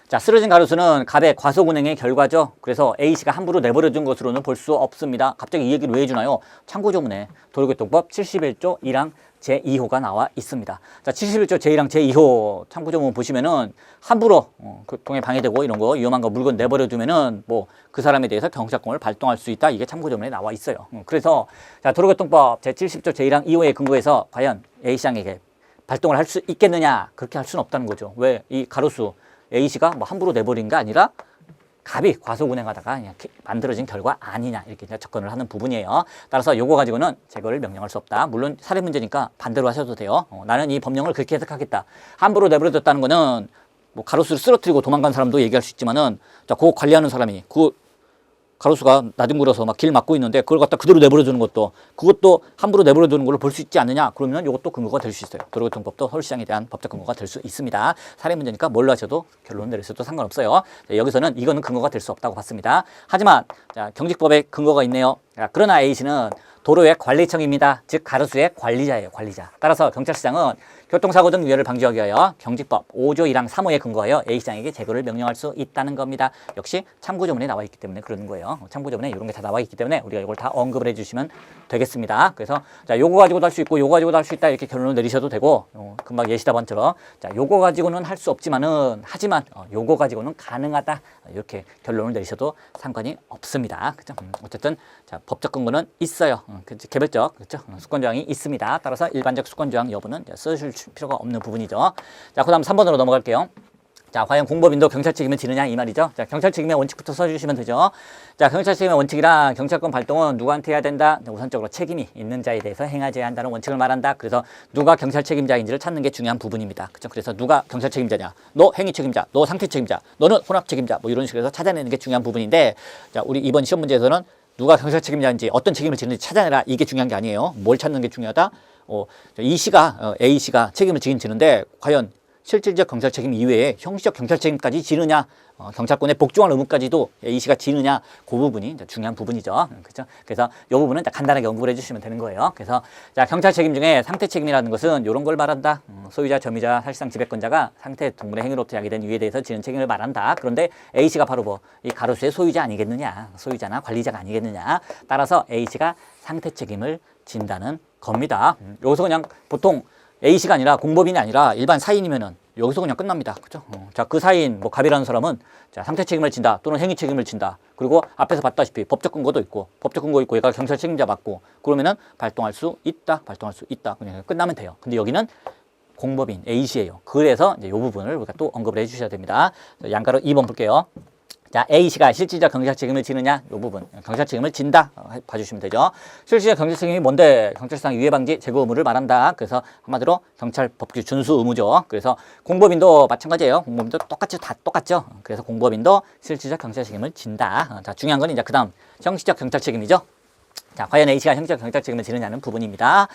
자, 쓰러진 가로수는 갑의 과속 운행의 결과죠. 그래서 A씨가 함부로 내버려둔 것으로는 볼 수 없습니다. 갑자기 이 얘기를 왜 해주나요? 참고조문에 도로교통법 71조 1항 제2호가 나와 있습니다. 자, 71조 제1항 제2호 참고조문 보시면은 함부로 교통에 방해되고 이런 거 위험한 거 물건 내버려두면은 뭐 그 사람에 대해서 경찰권을 발동할 수 있다. 이게 참고조문에 나와 있어요. 그래서 자, 도로교통법 제70조 제1항 2호에 근거해서 과연 A씨에게 발동을 할 수 있겠느냐? 그렇게 할 수는 없다는 거죠. 왜? 이 가로수 A씨가 뭐 함부로 내버린 게 아니라 갑이 과속 운행하다가 그냥 만들어진 결과 아니냐, 이렇게 접근을 하는 부분이에요. 따라서 요거 가지고는 제거를 명령할 수 없다. 물론 살인 문제니까 반대로 하셔도 돼요. 나는 이 법령을 그렇게 해석하겠다. 함부로 내버려뒀다는 거는 뭐 가로수를 쓰러뜨리고 도망간 사람도 얘기할 수 있지만은, 자, 그거 관리하는 사람이 가로수가 나뒹굴어서 막 길 막고 있는데 그걸 갖다 그대로 내버려두는 것도, 그것도 함부로 내버려두는 걸로 볼 수 있지 않느냐? 그러면 이것도 근거가 될 수 있어요. 도로교통법도 서울시장에 대한 법적 근거가 될 수 있습니다. 살인 문제니까 뭘로 하셔도 결론 내리셔도 상관없어요. 자, 여기서는 이거는 근거가 될 수 없다고 봤습니다. 하지만 자, 경직법에 근거가 있네요. 자, 그러나 A씨는 도로의 관리청입니다. 즉 가로수의 관리자예요. 관리자. 따라서 경찰시장은 교통사고 등 위해를 방지하기 위하여 경직법 5조 1항 3호에 근거하여 A시장에게 제거를 명령할 수 있다는 겁니다. 역시 참고조문에 나와 있기 때문에 그러는 거예요. 참고조문에 이런 게 다 나와 있기 때문에 우리가 이걸 다 언급을 해주시면 되겠습니다. 그래서 자, 요거 가지고도 할 수 있고 요거 가지고도 할 수 있다, 이렇게 결론을 내리셔도 되고, 금방 예시답안처럼 자, 요거 가지고는 할 수 없지만은 하지만 요거 가지고는 가능하다, 이렇게 결론을 내리셔도 상관이 없습니다. 그죠? 어쨌든 자, 법적 근거는 있어요. 개별적, 그렇죠? 수권조항이 있습니다. 따라서 일반적 수권조항 여부는 쓰실 필요가 없는 부분이죠. 자, 그 다음 3번으로 넘어갈게요. 자, 과연 공법인도 경찰 책임을 지느냐, 이 말이죠. 자, 경찰 책임의 원칙부터 써주시면 되죠. 자, 경찰 책임의 원칙이랑 경찰권 발동은 누구한테 해야 된다? 우선적으로 책임이 있는 자에 대해서 행하지 한다는 원칙을 말한다. 그래서 누가 경찰 책임자인지를 찾는 게 중요한 부분입니다. 그렇죠? 그래서 누가 경찰 책임자냐? 너 행위 책임자, 너 상태 책임자, 너는 혼합 책임자, 뭐 이런 식으로 해서 찾아내는 게 중요한 부분인데, 자, 우리 이번 시험 문제에서는 누가 경찰 책임자인지 어떤 책임을 지는지 찾아내라, 이게 중요한 게 아니에요. 뭘 찾는 게 중요하다? A씨가 책임을 지긴 지는데 과연 실질적 경찰 책임 이외에 형식적 경찰 책임까지 지느냐, 경찰권의 복종할 의무까지도 A씨가 지느냐, 그 부분이 이제 중요한 부분이죠. 그렇죠? 그래서 이 부분은 간단하게 언급을 해주시면 되는 거예요. 그래서 자, 경찰 책임 중에 상태 책임이라는 것은 이런 걸 말한다. 소유자, 점유자, 사실상 지배권자가 상태 동물의 행위로부터 야기된 유해에 대해서 지는 책임을 말한다. 그런데 A씨가 바로 뭐 이 가로수의 소유자 아니겠느냐, 소유자나 관리자가 아니겠느냐. 따라서 A씨가 상태 책임을 진다는 겁니다. 여기서 그냥 보통 A씨가 아니라 공법인이 아니라 일반 사인이면은 여기서 그냥 끝납니다. 그죠? 자, 그 사인, 뭐 갑이라는 사람은 자, 상태 책임을 진다 또는 행위 책임을 진다. 그리고 앞에서 봤다시피 법적 근거도 있고, 얘가 경찰 책임자 맞고, 그러면은 발동할 수 있다. 그냥 끝나면 돼요. 근데 여기는 공법인 A씨예요. 그래서 이제 이 부분을 우리가 또 언급을 해주셔야 됩니다. 자, 양가로 2번 볼게요. 자, A씨가 실질적 경찰 책임을 지느냐, 이 부분. 경찰 책임을 진다. 봐주시면 되죠. 실질적 경찰 책임이 뭔데? 경찰상 유해 방지 제거 의무를 말한다. 그래서 한마디로 경찰 법규 준수 의무죠. 그래서 공법인도 마찬가지예요. 공법인도 다 똑같죠. 그래서 공법인도 실질적 경찰 책임을 진다. 자, 중요한 건 이제 그 다음 형식적 경찰 책임이죠. 자, 과연 A씨가 형식적 경찰 책임을 지느냐는 부분입니다.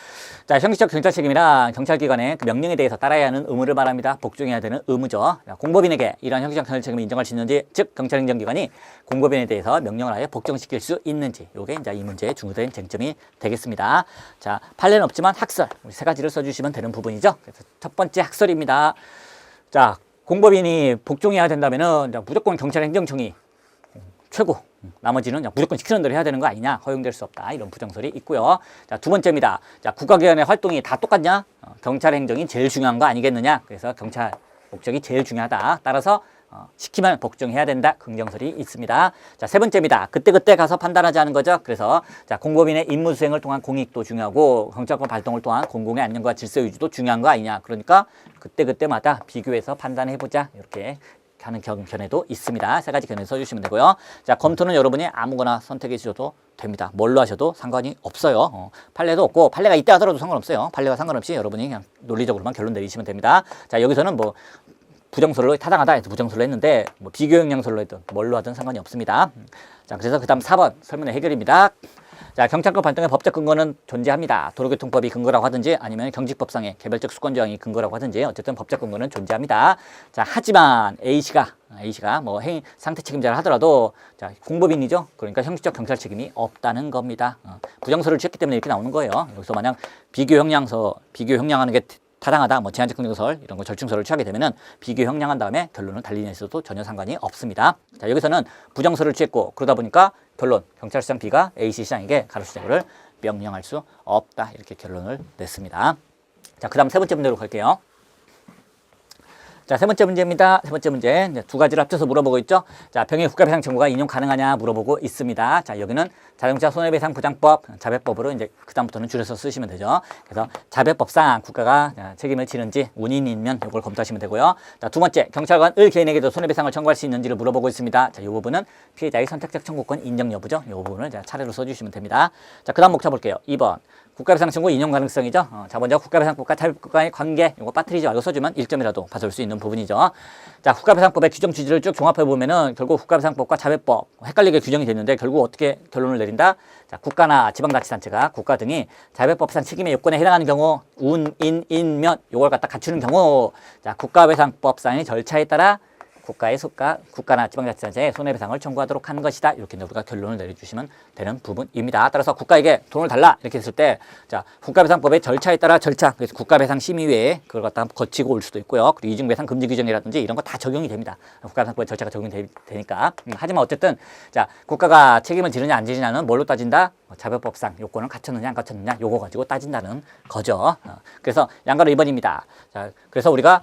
자, 형식적 경찰 책임이란 경찰기관의 그 명령에 대해서 따라야 하는 의무를 말합니다. 복종해야 되는 의무죠. 자, 공법인에게 이러한 형식적 경찰 책임을 인정할 수 있는지, 즉 경찰행정기관이 공법인에 대해서 명령을 하여 복종시킬 수 있는지, 요게 이제 이 문제의 중요한 쟁점이 되겠습니다. 자, 판례는 없지만 학설, 우리 세 가지를 써주시면 되는 부분이죠. 그래서 첫 번째 학설입니다. 자, 공법인이 복종해야 된다면은 무조건 경찰행정청이 최고, 나머지는 무조건 시키는 대로 해야 되는 거 아니냐, 허용될 수 없다, 이런 부정설이 있고요. 자, 두 번째입니다. 자, 국가기관의 활동이 다 똑같냐? 경찰 행정이 제일 중요한 거 아니겠느냐? 그래서 경찰 목적이 제일 중요하다. 따라서 시키면 복종해야 된다. 긍정설이 있습니다. 자, 세 번째입니다. 그때그때 가서 판단하지 않은 거죠. 그래서 자, 공법인의 임무 수행을 통한 공익도 중요하고 경찰권 발동을 통한 공공의 안녕과 질서 유지도 중요한 거 아니냐. 그러니까 그때그때마다 비교해서 판단해보자. 이렇게 하는 견해도 있습니다. 세 가지 견해 써주시면 되고요. 자, 검토는 여러분이 아무거나 선택해 주셔도 됩니다. 뭘로 하셔도 상관이 없어요. 판례도 없고 판례가 있다 하더라도 상관없어요. 판례와 상관없이 여러분이 그냥 논리적으로만 결론 내리시면 됩니다. 자, 여기서는 뭐 부정설로 타당하다 해서 부정설로 했는데 뭐 비교 영향설로 했든 뭘로 하든 상관이 없습니다. 자, 그래서 그 다음 4번 설문의 해결입니다. 자, 경찰권 발동의 법적 근거는 존재합니다. 도로교통법이 근거라고 하든지 아니면 경직법상의 개별적 수권조항이 근거라고 하든지 어쨌든 법적 근거는 존재합니다. 자, 하지만 A씨가 뭐 행위 상태 책임자를 하더라도 자, 공법인이죠. 그러니까 형식적 경찰 책임이 없다는 겁니다. 부정설을 취했기 때문에 이렇게 나오는 거예요. 여기서 만약 비교 형량하는 게 타당하다, 뭐 제한적 긍정설 이런 거 절충설을 취하게 되면은 비교 형량한 다음에 결론을 달리 내서도 전혀 상관이 없습니다. 자, 여기서는 부정설을 취했고 그러다 보니까 결론 경찰시장 B가 A씨 시장에게 가로수작을 명령할 수 없다 이렇게 결론을 냈습니다. 자, 그다음 세 번째 문제로 갈게요. 자, 세 번째 문제입니다. 세 번째 문제 이제 두 가지를 합쳐서 물어보고 있죠. 자, 병의 국가배상 청구가 인용 가능하냐 물어보고 있습니다. 자, 여기는 자동차 손해배상 보장법 자배법으로 이제 그다음부터는 줄여서 쓰시면 되죠. 그래서 자배법상 국가가 책임을 지는지 운인이면 이걸 검토하시면 되고요. 자, 두 번째 경찰관을 개인에게도 손해배상을 청구할 수 있는지를 물어보고 있습니다. 자, 이 부분은 피해자의 선택적 청구권 인정 여부죠. 이 부분을 차례로 써주시면 됩니다. 자, 그다음 목차 볼게요. 2번 국가배상 청구 인용 가능성이죠. 자, 먼저 국가배상법과 자배법과의 관계 이거 빠뜨리지 말고 써주면 1점이라도 받을 수 있는 부분이죠. 자, 국가배상법의 규정 취지를 쭉 종합해 보면은 결국 국가배상법과 자배법 헷갈리게 규정이 됐는데 결국 어떻게 결론을 내린다? 자, 국가나 지방자치단체가 국가 등이 자배법상 책임의 요건에 해당하는 경우 운, 인, 인면 요걸 갖다 갖추는 경우 자, 국가배상법상의 절차에 따라 국가나 지방자치단체에 손해배상을 청구하도록 하는 것이다. 이렇게 우리가 결론을 내려주시면 되는 부분입니다. 따라서 국가에게 돈을 달라 이렇게 했을 때 자, 국가배상법의 절차에 따라 그래서 국가배상심의회에 그걸 갖다 거치고 올 수도 있고요. 그리고 이중배상 금지 규정이라든지 이런 거 다 적용이 됩니다. 국가배상법의 절차가 적용이 되니까. 하지만 어쨌든 자, 국가가 책임을 지느냐 안 지느냐는 뭘로 따진다? 자배법상 요건을 갖췄느냐 안 갖췄느냐 요거 가지고 따진다는 거죠. 그래서 양가로 2번입니다. 자, 그래서 우리가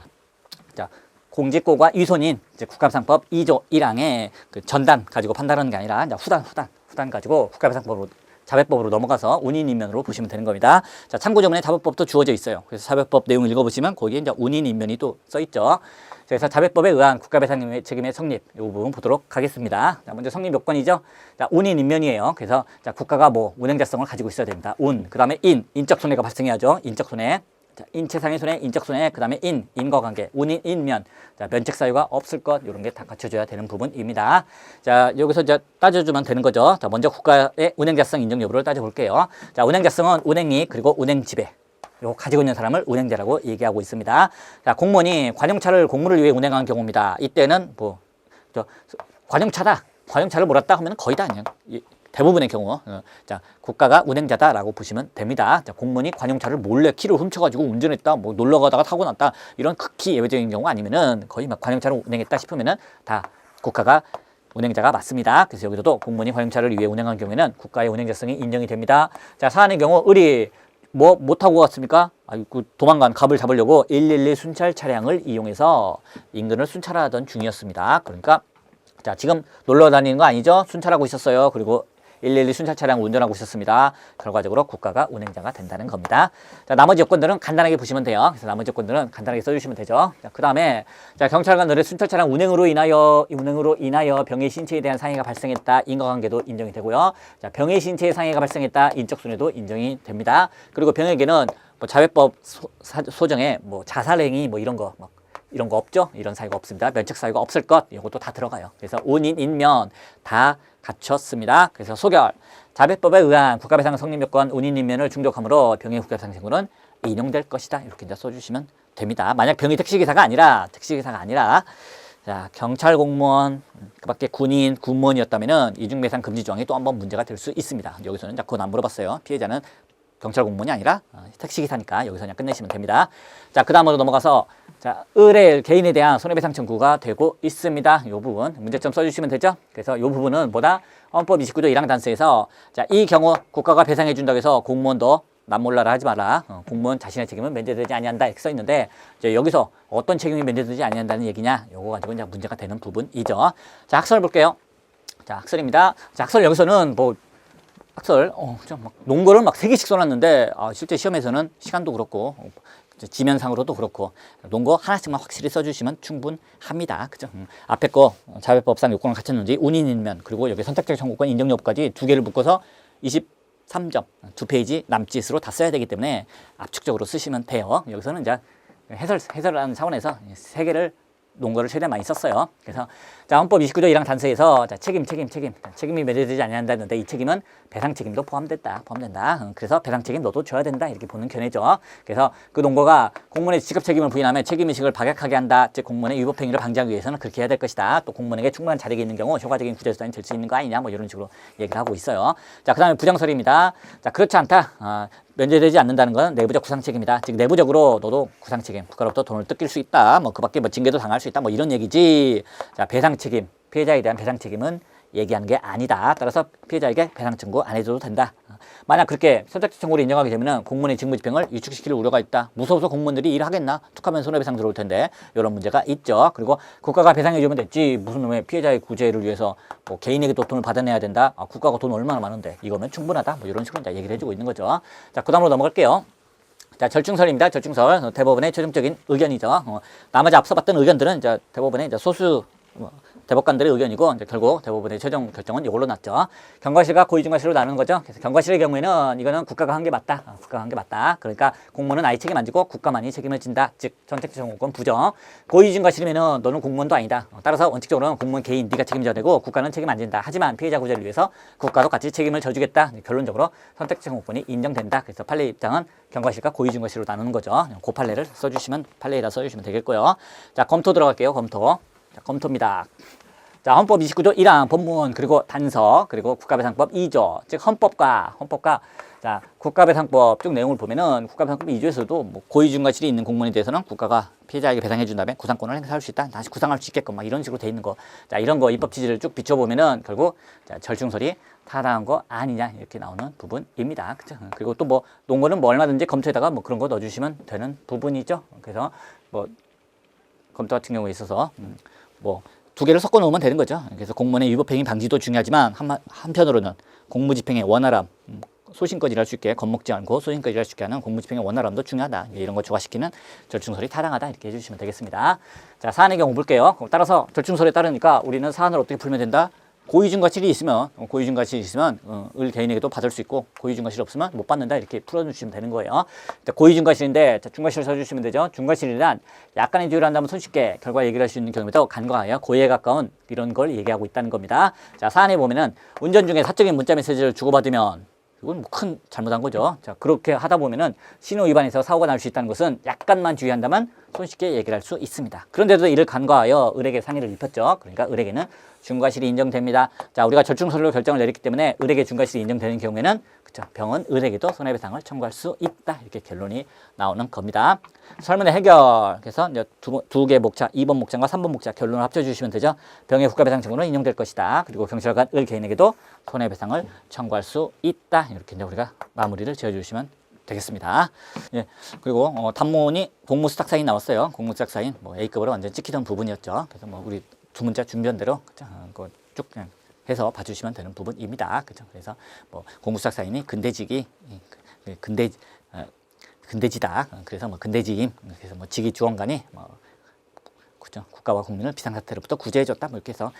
자, 공직고가 위손인 국가배상법 2조 1항의 그 전단 가지고 판단하는 게 아니라 이제 후단 가지고 국가배상법으로 자배법으로 넘어가서 운인인면으로 보시면 되는 겁니다. 자, 참고조문에 자배법도 주어져 있어요. 그래서 자배법 내용을 읽어보시면 거기에 이제 운인인면이 또 써 있죠. 그래서 자배법에 의한 국가배상 책임의 성립 이 부분 보도록 하겠습니다. 자, 먼저 성립 요건이죠. 자, 운인인면이에요. 그래서 자, 국가가 뭐 운행자성을 가지고 있어야 됩니다. 그 다음에 인적 손해가 발생해야죠. 인적 손해. 자, 인체상의 손해, 인적 손해, 그 다음에 인과관계, 운인, 인면, 자, 면책 사유가 없을 것, 이런 게 다 갖춰줘야 되는 부분입니다. 자, 여기서 이제 따져주면 되는 거죠. 자, 먼저 국가의 운행자성 인정 여부를 따져볼게요. 자, 운행자성은 운행이익 그리고 운행지배. 요거 가지고 있는 사람을 운행자라고 얘기하고 있습니다. 자, 공무원이 관용차를 공무를 위해 운행한 경우입니다. 이때는 관용차를 몰았다 하면 거의 다 아니에요. 대부분의 경우 자, 국가가 운행자다라고 보시면 됩니다. 자, 공무원이 관용차를 몰래 키를 훔쳐가지고 운전했다, 뭐 놀러 가다가 타고 났다 이런 극히 예외적인 경우 아니면은 거의 막 관용차를 운행했다 싶으면은 다 국가가 운행자가 맞습니다. 그래서 여기서도 공무원이 관용차를 위해 운행한 경우에는 국가의 운행자성이 인정이 됩니다. 자, 사안의 경우 을이 뭐 못하고 갔습니까? 도망간 갑을 잡으려고 111 순찰 차량을 이용해서 인근을 순찰하던 중이었습니다. 그러니까 자, 지금 놀러 다니는 거 아니죠? 순찰하고 있었어요. 그리고 112 순찰 차량 운전하고 있었습니다. 결과적으로 국가가 운행자가 된다는 겁니다. 자, 나머지 요건들은 간단하게 보시면 돼요. 그래서 나머지 요건들은 간단하게 써주시면 되죠. 자, 그 다음에 자, 경찰관들의 순찰 차량 운행으로 인하여 병의 신체에 대한 상해가 발생했다. 인과관계도 인정이 되고요. 자, 병의 신체에 상해가 발생했다. 인적 손해도 인정이 됩니다. 그리고 병에게는 뭐 자배법 소정에 뭐 자살행위 뭐 이런 거 없죠? 이런 사유가 없습니다. 면책 사유가 없을 것, 이것도 다 들어가요. 그래서 운인, 인면 다 갖췄습니다. 그래서 소결, 자배법에 의한 국가배상 성립 요건 운인, 인면을 충족함으로 병의 국가배상 청구는 인용될 것이다. 이렇게 이제 써주시면 됩니다. 만약 병이 택시기사가 아니라 자, 경찰 공무원, 그밖에 군인, 군무원이었다면은 이중배상 금지 조항이 또 한번 문제가 될 수 있습니다. 여기서는 그건 안 물어봤어요. 피해자는 경찰 공무원이 아니라 택시기사니까 여기서 그냥 끝내시면 됩니다. 자, 그 다음으로 넘어가서 자, 개인에 대한 손해배상 청구가 되고 있습니다. 이 부분 문제점 써주시면 되죠. 그래서 이 부분은 헌법 29조 1항 단수에서 자, 이 경우 국가가 배상해 준다고 해서 공무원도 남 몰라라 하지 마라. 공무원 자신의 책임은 면제되지 아니한다 이렇게 써 있는데 이제 여기서 어떤 책임이 면제되지 아니한다는 얘기냐? 요거 가지고 이제 문제가 되는 부분이죠. 자, 학설 볼게요. 자, 학설입니다. 자, 학설 여기서는 뭐 학설 막 논거를 막 3개씩 써놨는데 실제 시험에서는 시간도 그렇고 지면상으로도 그렇고 논거 하나씩만 확실히 써주시면 충분합니다. 그죠? 앞에 거 자회법상 요건을 갖췄는지 운인이면 그리고 여기 선택적 청구권 인정 여부까지 2개를 묶어서 23점 2페이지 남짓으로 다 써야 되기 때문에 압축적으로 쓰시면 돼요. 여기서는 이제 해설하는 차원에서 3개를 논거를 최대한 많이 썼어요. 그래서 자, 헌법 29조 1항 단서에서 자, 책임이 면제되지 않는다는데 이 책임은 배상 책임도 포함된다. 그래서 배상 책임 너도 져야 된다. 이렇게 보는 견해죠. 그래서 그 논거가 공무원의 직업 책임을 부인하면 책임의식을 박약하게 한다. 즉 공무원의 위법 행위를 방지하기 위해서는 그렇게 해야 될 것이다. 또 공무원에게 충분한 자력이 있는 경우 효과적인 구제수단이 될 수 있는 거 아니냐. 뭐 이런 식으로 얘기를 하고 있어요. 자, 그다음에 부정설입니다. 자, 그렇지 않다. 면제되지 않는다는 건 내부적 구상 책임이다. 즉 내부적으로 너도 구상 책임, 국가로부터 돈을 뜯길 수 있다. 뭐 그밖에 뭐 징계도 당할 수 있다. 뭐 이런 얘기지. 자, 배상 책임, 피해자에 대한 배상 책임은 얘기하는 게 아니다. 따라서 피해자에게 배상 청구 안 해줘도 된다. 만약 그렇게 선택적 청구를 인정하게 되면 공무원의 직무집행을 위축시킬 우려가 있다. 무서워서 공무원들이 일을 하겠나? 툭하면 손해배상 들어올 텐데 이런 문제가 있죠. 그리고 국가가 배상해주면 됐지 무슨 놈의 피해자의 구제를 위해서 뭐 개인에게 또 돈을 받아내야 된다. 국가가 돈 얼마나 많은데 이거면 충분하다. 뭐 이런 식으로 이제 얘기를 해주고 있는 거죠. 자, 그 다음으로 넘어갈게요. 자, 절충설입니다. 절충설. 대법원의 최종적인 의견이죠. 나머지 앞서 봤던 의견들은 이제 대법원의 이제 소수 대법관들의 의견이고 이제 결국 대법원의 최종 결정은 이걸로 났죠. 경과실과 고의중과실로 나누는 거죠. 그래서 경과실의 경우에는 이거는 국가가 한 게 맞다. 국가가 한 게 맞다. 그러니까 공무원은 아예 책임 안 지고 국가만이 책임을 진다. 즉 선택적 청구권 부정. 고의중과실이면은 너는 공무원도 아니다. 따라서 원칙적으로는 공무원 개인 네가 책임져야 되고 국가는 책임 안 진다. 하지만 피해자 구제를 위해서 국가도 같이 책임을 져주겠다. 결론적으로 선택적 청구권이 인정된다. 그래서 판례 입장은 경과실과 고의중과실로 나누는 거죠. 그 판례를 써주시면 판례에다 써주시면 되겠고요. 자, 검토 들어갈게요. 검토. 자, 검토입니다. 자, 헌법 29조 1항 법문 그리고 단서 그리고 국가배상법 2조 즉 헌법과 자, 국가배상법 쭉 내용을 보면은 국가배상법 2조에서도 뭐 고의중과실이 있는 공무원에 대해서는 국가가 피해자에게 배상해 준 다음에 구상권을 행사할 수 있다. 다시 구상할 수 있게끔 막 이런 식으로 돼 있는 거. 자, 이런 거 입법 취지를 쭉 비춰보면은 결국 자, 절충설이 타당한 거 아니냐 이렇게 나오는 부분입니다. 그죠? 그리고 또 뭐 논거는 뭐 얼마든지 검토에다가 뭐 그런 거 넣어주시면 되는 부분이죠. 그래서 뭐 검토 같은 경우에 있어서 뭐 2개를 섞어 놓으면 되는 거죠. 그래서 공무원의 위법행위 방지도 중요하지만 한편으로는 공무집행의 원활함, 소신껏 일할 수 있게 겁먹지 않고 소신껏 일할 수 있게 하는 공무집행의 원활함도 중요하다. 이런 거 조화시키는 절충설이 타당하다 이렇게 해주시면 되겠습니다. 자, 사안의 경우 볼게요. 따라서 절충설에 따르니까 우리는 사안을 어떻게 풀면 된다? 고의중과실이 있으면 을 개인에게도 받을 수 있고 고의중과실이 없으면 못 받는다 이렇게 풀어주시면 되는 거예요. 고의중과실인데 중과실을 써주시면 되죠. 중과실이란 약간의 주의를 한다면 손쉽게 결과 얘기를 할 수 있는 경우에도 간과하여 고의에 가까운 이런 걸 얘기하고 있다는 겁니다. 자, 사안에 보면은 운전 중에 사적인 문자 메시지를 주고받으면 이건 뭐 큰 잘못한 거죠. 자, 그렇게 하다 보면은 신호 위반에서 사고가 날 수 있다는 것은 약간만 주의한다면 손쉽게 얘기를 할 수 있습니다. 그런데도 이를 간과하여 을에게 상해를 입혔죠. 그러니까 을에게는 중과실이 인정됩니다. 자, 우리가 절충설로 결정을 내렸기 때문에 을에게 중과실이 인정되는 경우에는 그쵸, 병은 을에게도 손해배상을 청구할 수 있다. 이렇게 결론이 나오는 겁니다. 설문의 해결. 그래서 이제 두 개 목차, 2번 목차과 3번 목차 결론을 합쳐주시면 되죠. 병의 국가배상 청구는 인용될 것이다. 그리고 경찰관 을 개인에게도 손해배상을 청구할 수 있다. 이렇게 이제 우리가 마무리를 지어주시면 되겠습니다. 예, 그리고 단문이 공무수탁 사인 나왔어요. 공무수탁 사인 뭐 A급으로 완전 찍히던 부분이었죠. 그래서 뭐 우리 두 문자 준비한 대로 그거 쭉 그냥 해서 봐주시면 되는 부분입니다. 그죠? 그래서 뭐 공무수탁 사인이 근대직이 근대지다. 그래서 뭐 근대지임. 그래서 뭐 직위 주원관이 뭐 그죠? 국가와 국민을 비상사태로부터 구제해줬다. 뭐 이렇게 해서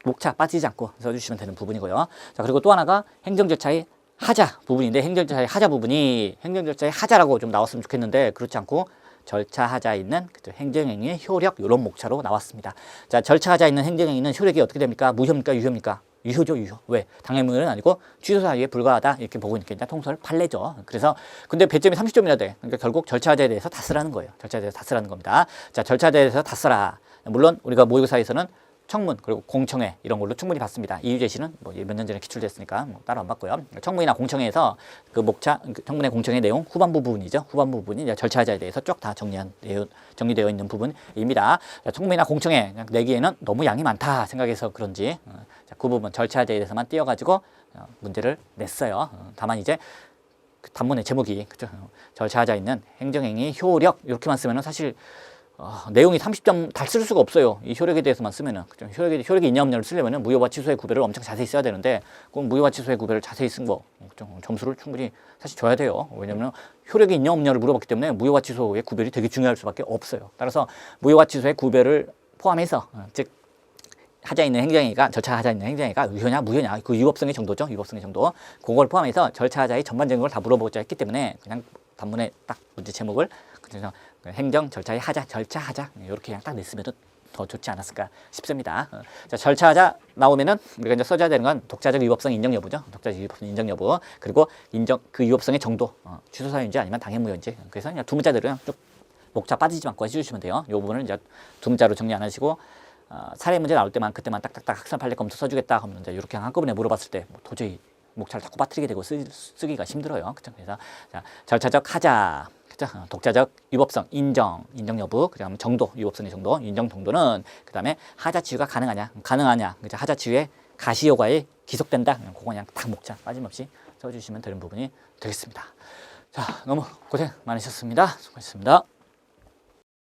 목차 빠지지 않고 써주시면 되는 부분이고요. 자, 그리고 또 하나가 행정절차의 하자 부분인데 행정절차의 하자 부분이 행정절차의 하자라고 좀 나왔으면 좋겠는데 그렇지 않고 절차 하자에 있는 행정행위의 효력 이런 목차로 나왔습니다. 자, 절차 하자에 있는 행정행위는 효력이 어떻게 됩니까? 무효입니까? 유효입니까? 유효죠, 유효. 왜? 당해무효는 아니고 취소 사유에 불과하다 이렇게 보고 있으니까 통설 판례죠. 그래서 근데 배점이 30점이나 돼. 그러니까 결국 절차 하자에 대해서 다 쓰라는 거예요. 절차에 대해서 다 쓰라는 겁니다. 자, 절차 하자에 대해서 다 쓰라. 물론 우리가 모의고사에서는 청문 그리고 공청회 이런 걸로 충분히 봤습니다. 이유제시는 뭐 몇 년 전에 기출됐으니까 뭐 따로 안 봤고요. 청문이나 공청회에서 그 목차 청문회 공청회 내용 후반부 부분이죠. 후반부 부분이 이제 절차자에 대해서 쭉 다 정리되어 있는 부분입니다. 자, 청문이나 공청회 내기에는 너무 양이 많다 생각해서 그런지 자, 그 부분 절차자에 대해서만 띄어가지고 문제를 냈어요. 다만 이제 그 단문의 제목이 그죠? 절차하자 있는 행정행위 효력 이렇게만 쓰면은 사실 내용이 30점 다 쓸 수가 없어요. 이 효력에 대해서만 쓰면은 그죠? 효력이 있냐 없냐를 쓰려면은 무효와 취소의 구별을 엄청 자세히 써야 되는데 꼭 무효와 취소의 구별을 자세히 쓴 거 점수를 충분히 사실 줘야 돼요. 왜냐면 효력이 있냐 없냐를 물어봤기 때문에 무효와 취소의 구별이 되게 중요할 수밖에 없어요. 따라서 무효와 취소의 구별을 포함해서 즉 하자 있는 행정행위가 절차하자 있는 행정행위가 유효냐 무효냐 그 유법성의 정도죠. 유법성의 정도 그걸 포함해서 절차하자의 전반적인 걸 다 물어보고자 했기 때문에 그냥 단문에 딱 문제 제목을 그래서 행정 절차의 하자 절차하자 이렇게 그냥 딱 냈으면 더 좋지 않았을까 싶습니다. 자, 절차하자 나오면은 우리가 이제 써줘야 되는 건 독자적 유법성 인정 여부죠. 독자적 유법성 인정 여부 그리고 인정 그 유법성의 정도 취소 사유인지 아니면 당해 무효인지 그래서 그냥 두 문자들은 쭉 목차 빠지지 않고 해주시면 돼요. 이 부분을 이제 두 문자로 정리 안 하시고 사례 문제 나올 때만 그때만 딱딱딱 학습 판례 검토 써주겠다 하면 이제 이렇게 한꺼번에 물어봤을 때 뭐 도저히 목차를 자꾸 빠뜨리게 되고 쓰기가 힘들어요. 그죠? 그래서 자, 절차적 하자, 그죠? 독자적 유법성 인정 여부, 그다음 정도 유법성의 정도, 인정 정도는 그다음에 하자 치유가 가능하냐, 그죠? 하자 치유의 가시효과에 기속된다. 그거 그냥 딱 목차 빠짐없이 써주시면 되는 부분이 되겠습니다. 자, 너무 고생 많으셨습니다. 수고하셨습니다.